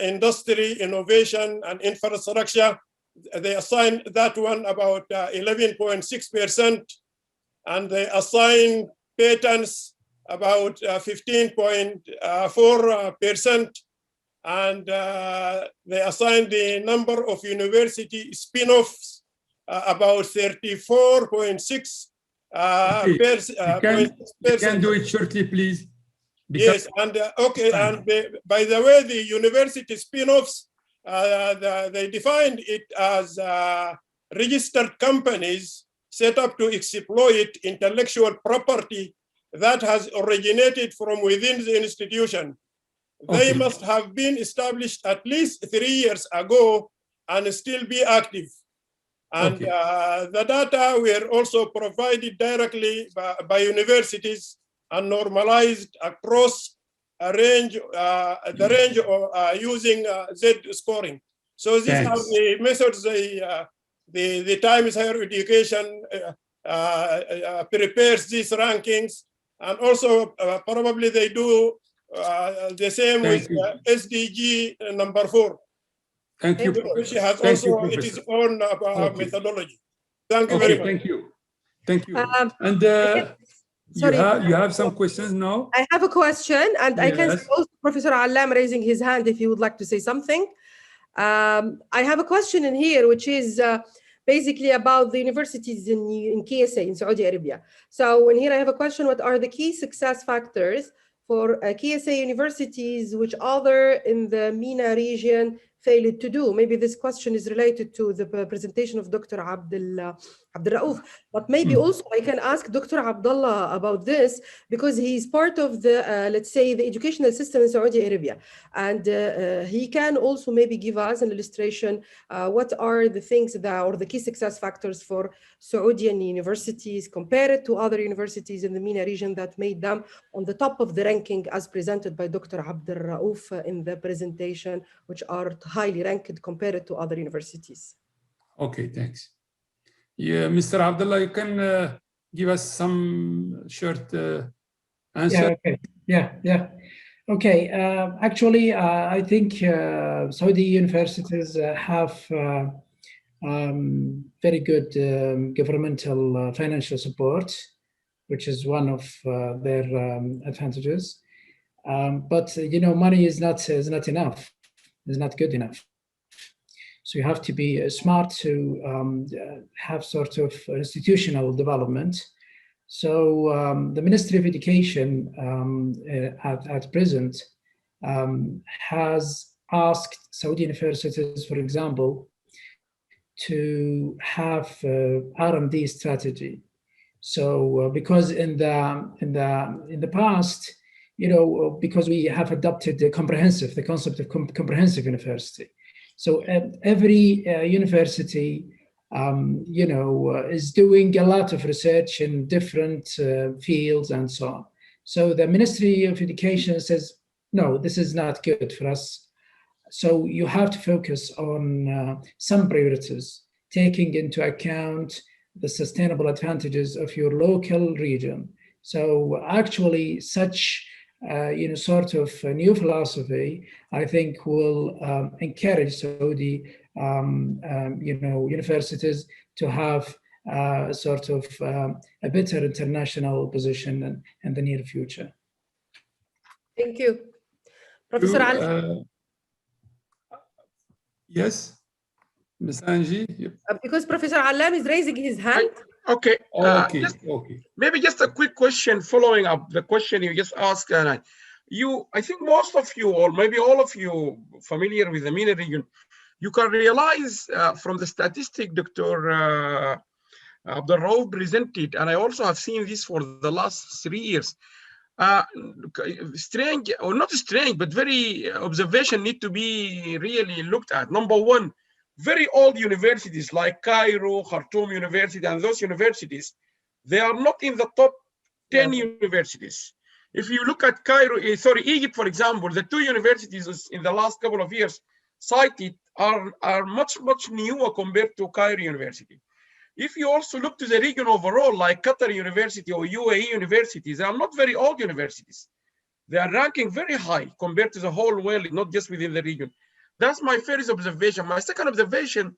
industry, innovation, and infrastructure. They assign that one about 11.6%, and they assign patents about 15.4%, and they assign the number of university spin-offs about 34.6%. You can do it shortly, please. Yes, and okay, and by the way, the university spin-offs, they defined it as registered companies set up to exploit intellectual property that has originated from within the institution. They must have been established at least 3 years ago and still be active. And the data were also provided directly by universities and normalized across a range, the range of using Z scoring. So these are the methods the Times Higher Education prepares these rankings, and also probably they do the same with SDG number 4. Thank you. Which has also its own methodology. Thank you very much. Thank you. Thank you. And you have some questions now? I have a question, and I can see also Professor Allam raising his hand if he would like to say something. I have a question in here, which is basically about the universities in KSA, in Saudi Arabia. So in here I have a question: what are the key success factors for KSA universities which other in the MENA region failed to do? Maybe this question is related to the presentation of Dr. Abdullah, but maybe also I can ask Dr. Abdullah about this, because he's part of the, let's say, the educational system in Saudi Arabia. And he can also maybe give us an illustration, what are the things that, or the key success factors for Saudian universities compared to other universities in the MENA region that made them on the top of the ranking as presented by Dr. Abdullah in the presentation, which are highly ranked compared to other universities. Okay, thanks. Yeah, Mr. Abdullah, you can give us some short answer. Okay. Actually, I think Saudi universities have very good governmental financial support, which is one of their advantages. But you know, money is not enough. It's not good enough. So you have to be smart to have sort of institutional development. So the Ministry of Education at present has asked Saudi universities, for example, to have R&D strategy. So because in the past, you know, because we have adopted the concept of comprehensive university. So every university, you know, is doing a lot of research in different fields and so on. So the Ministry of Education says, no, this is not good for us. So you have to focus on some priorities, taking into account the sustainable advantages of your local region. So actually such you know, sort of a new philosophy, I think will encourage Saudi, you know, universities to have sort of a better international position in the near future. Thank you. Professor Ali. Yes, Ms. Anji. Because Professor Allam is raising his hand. Okay. Okay. Maybe just a quick question following up the question you just asked. I think most of you, or maybe all of you, familiar with the MENA region. You can realize from the statistic Dr. Abdullah presented, and I also have seen this for the last 3 years. Strange, or not strange, but very observation need to be really looked at. Number one, very old universities like Cairo, Khartoum University, and those universities, they are not in the top 10 universities. If you look at Egypt, for example, the 2 universities in the last couple of years cited are much newer compared to Cairo University. If you also look to the region overall, like Qatar University or UAE universities, they are not very old universities. They are ranking very high compared to the whole world, not just within the region. That's my first observation. My second observation,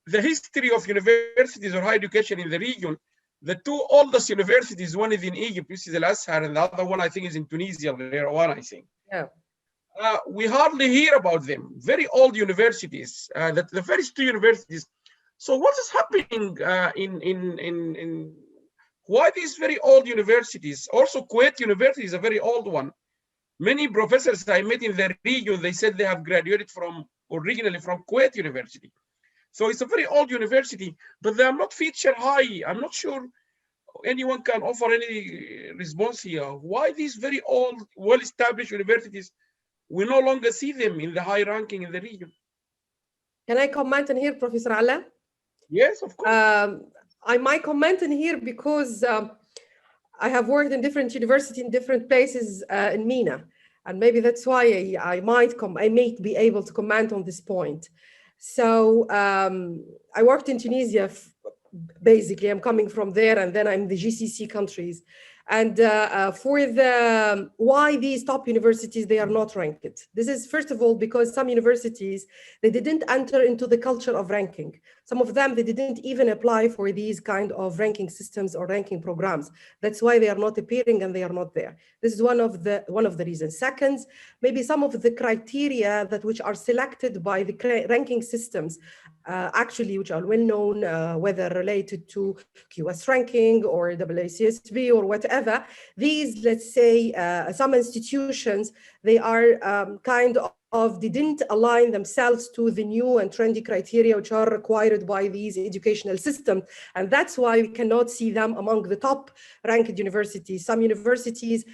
the history of universities or higher education in the region, the 2 oldest universities, one is in Egypt, which is Al-Azhar, and the other one I think is in Tunisia, Al-Beraidi, I think. Yeah. We hardly hear about them. Very old universities, the first 2 universities. So what is happening in why these very old universities? Also, Kuwait University is a very old one. Many professors I met in the region, they said they have graduated originally from Kuwait University. So it's a very old university, but they are not featured high. I'm not sure anyone can offer any response here. Why these very old, well-established universities, we no longer see them in the high ranking in the region? Can I comment in here, Professor Ala? Yes, of course. I might comment in here because I have worked in different universities in different places in MENA, and maybe that's why I might be able to comment on this point. So I worked in Tunisia. Basically, I'm coming from there, and then I'm the GCC countries. And for the why these top universities, they are not ranked. This is first of all because some universities, they didn't enter into the culture of ranking. Some of them, they didn't even apply for these kind of ranking systems or ranking programs. That's why they are not appearing and they are not there. This is one of the reasons. Second, maybe some of the criteria which are selected by the ranking systems, actually, which are well known, whether related to QS ranking or AACSB or whatever, these, let's say, some institutions, they are they didn't align themselves to the new and trendy criteria which are required by these educational systems. And that's why we cannot see them among the top ranked universities. Some universities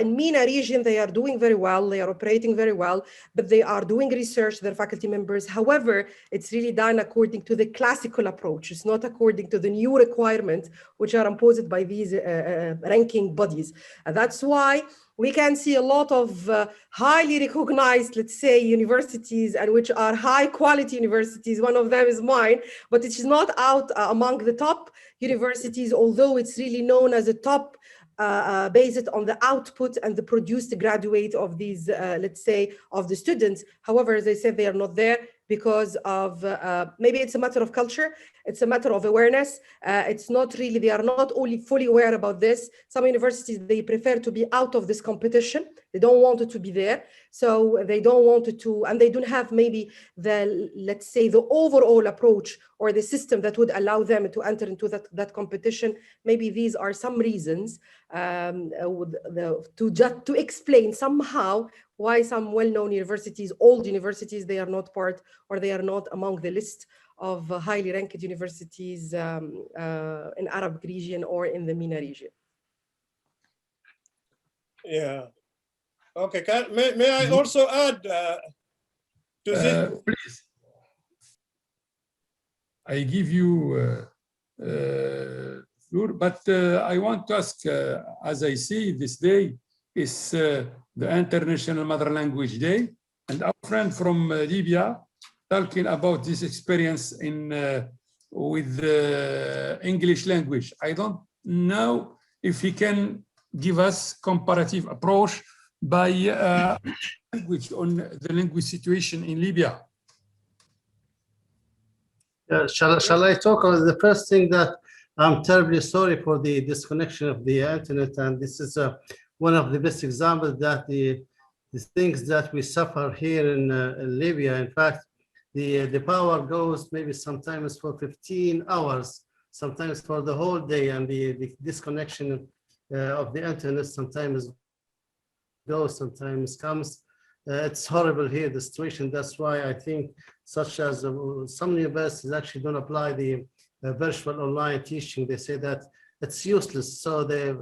in MENA region, they are doing very well, they are operating very well, but they are doing research, their faculty members. However, it's really done according to the classical approach. It's not according to the new requirements which are imposed by these ranking bodies. That's why we can see a lot of highly recognized, let's say, universities, and which are high quality universities. One of them is mine, but it is not out among the top universities, although it's really known as a top based on the output and the produced graduate of these, let's say, of the students. However, as I said, they are not there because of, maybe it's a matter of culture, it's a matter of awareness. It's not really, they are not only fully aware about this. Some universities, they prefer to be out of this competition. They don't want it to be there. So they don't want it to, and they don't have maybe the, let's say, the overall approach or the system that would allow them to enter into that competition. Maybe these are some reasons to explain somehow why some well-known universities, old universities, they are not part or they are not among the list of highly ranked universities in Arab region or in the MENA region. Yeah. Okay. May I also add to this? Please. I give you floor, but I want to ask, as I see this day is the International Mother Language Day, and our friend from Libya talking about this experience with English language. I don't know if he can give us comparative approach by language on the language situation in Libya. Shall I talk? The first thing that I'm terribly sorry for the disconnection of the internet, and this is one of the best examples that the things that we suffer here in Libya. In fact, the power goes maybe sometimes for 15 hours, sometimes for the whole day, and the disconnection of the internet sometimes goes, sometimes comes. it's horrible here, the situation. That's why I think such as some universities actually don't apply the virtual online teaching. They say that it's useless. So they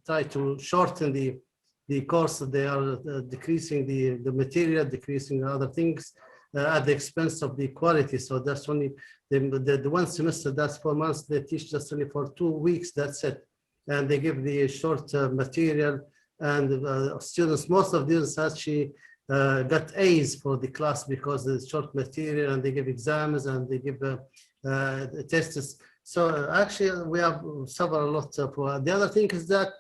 try to shorten the course. They are decreasing the material, decreasing other things at the expense of the quality. So that's only the 1 semester, that's 4 months. They teach just only for 2 weeks, that's it. And they give the short material, and students, most of these actually got A's for the class because of the short material, and they give exams and they give tests. So actually we have suffered a lot. The other thing is that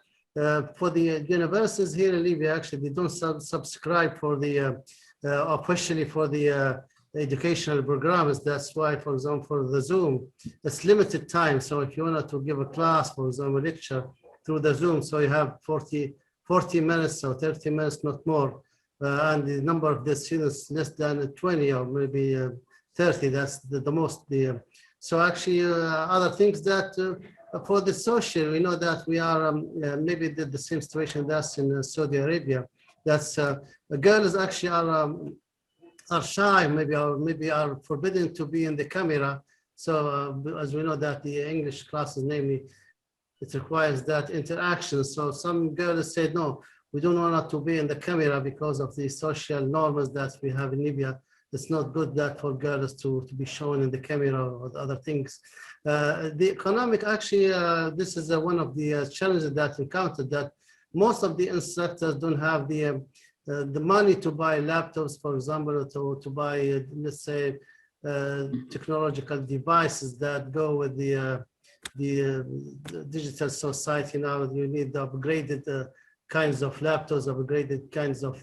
for the universities here in Libya, actually they don't subscribe for the officially for the educational programs. That's why, for example, for the Zoom, it's limited time. So if you wanted to give a class, for example, a lecture through the Zoom, so you have 40 minutes or 30 minutes, not more. And the number of the students less than 20 or maybe 30, that's the most. So actually other things that for the social, we know that we are maybe the same situation that's in Saudi Arabia. That's girls actually are shy, maybe are forbidden to be in the camera. So as we know that the English classes, namely, it requires that interaction. So some girls said, no, we don't want to be in the camera because of the social norms that we have in Libya. It's not good that for girls to be shown in the camera or other things. The economic, actually, this is one of the challenges that we encountered, that most of the instructors don't have the money to buy laptops, for example, to buy, let's say, technological devices that go with the digital society now. You need the upgraded kinds of laptops, upgraded kinds of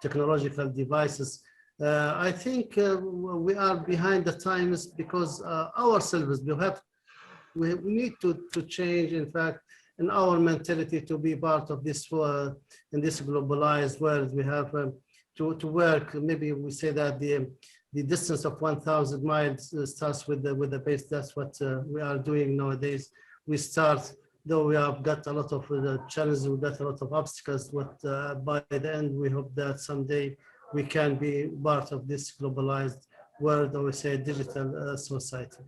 technological devices. I think we are behind the times because ourselves, we need to change, in fact, in our mentality to be part of this in this globalized world. We have to work. Maybe we say that the distance of 1,000 miles starts with the base. That's what we are doing nowadays. We start, though we have got a lot of challenges, we've got a lot of obstacles, but by the end, we hope that someday we can be part of this globalized world, or we say digital society.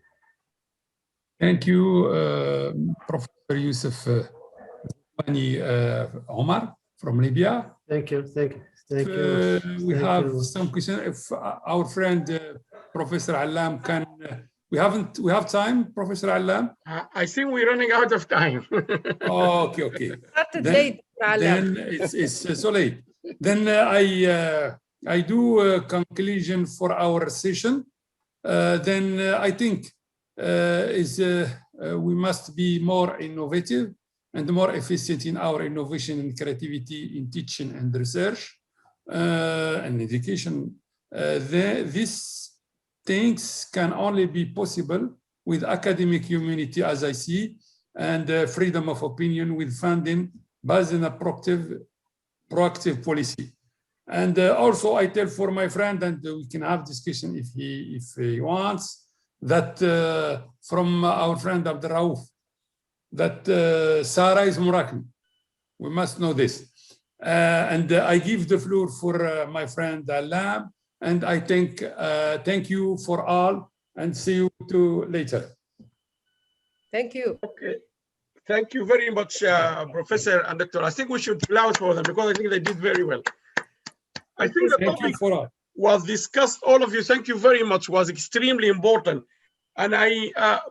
Thank you, Professor Youssif Omar from Libya. Thank you. We have some questions. If our friend Professor Alam can, we have time, Professor Alam? I think we're running out of time. Okay. Then it's so late. Then I do a conclusion for our session. Then I think we must be more innovative and more efficient in our innovation and creativity in teaching and research and education. These things can only be possible with academic community, as I see, and freedom of opinion with funding based on a proactive policy. And also I tell for my friend, and we can have discussion if he wants, that from our friend Abdullah, that Sarah is Moroccan. We must know this. And I give the floor for my friend Alam, and I thank you for all, and see you later. Thank you. Okay. Thank you very much, Professor and Doctor. I think we should applaud for them because I think they did very well. I think the topic was discussed, all of you, thank you very much, was extremely important. And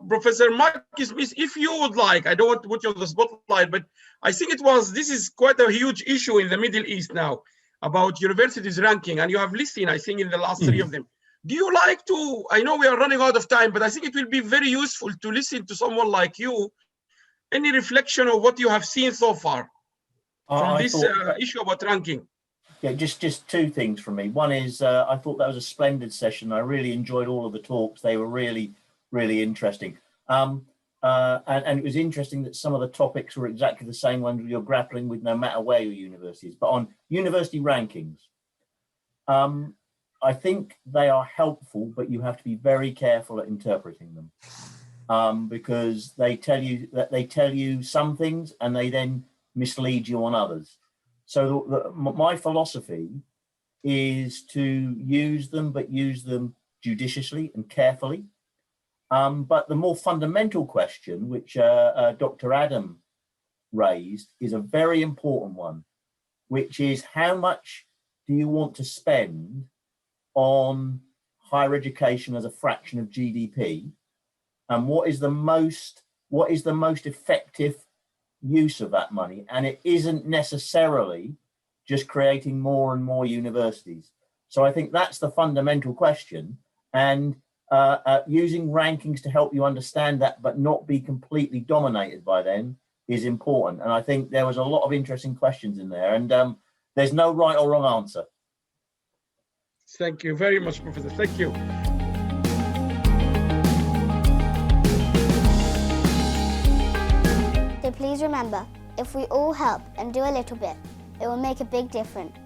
Professor Marcus, if you would like, I don't want to put you on the spotlight, but I think this is quite a huge issue in the Middle East now about universities ranking, and you have listened, I think, in the last 3 of them. Do you like to, I know we are running out of time, but I think it will be very useful to listen to someone like you, any reflection of what you have seen so far from this issue about ranking? Yeah, just 2 things from me. One is I thought that was a splendid session. I really enjoyed all of the talks. They were really, really interesting. And it was interesting that some of the topics were exactly the same ones you're grappling with no matter where your university is. But on university rankings, I think they are helpful, but you have to be very careful at interpreting them because they tell you some things and they then mislead you on others. So my philosophy is to use them, but use them judiciously and carefully. But the more fundamental question, which Dr. Adam raised, is a very important one, which is how much do you want to spend on higher education as a fraction of GDP, and what is the most effective use of that money? And it isn't necessarily just creating more and more universities. So I think that's the fundamental question, and using rankings to help you understand that, but not be completely dominated by them, is important. And I think there was a lot of interesting questions in there, and there's no right or wrong answer. Thank you very much, Professor. Thank you. So please remember, if we all help and do a little bit, it will make a big difference.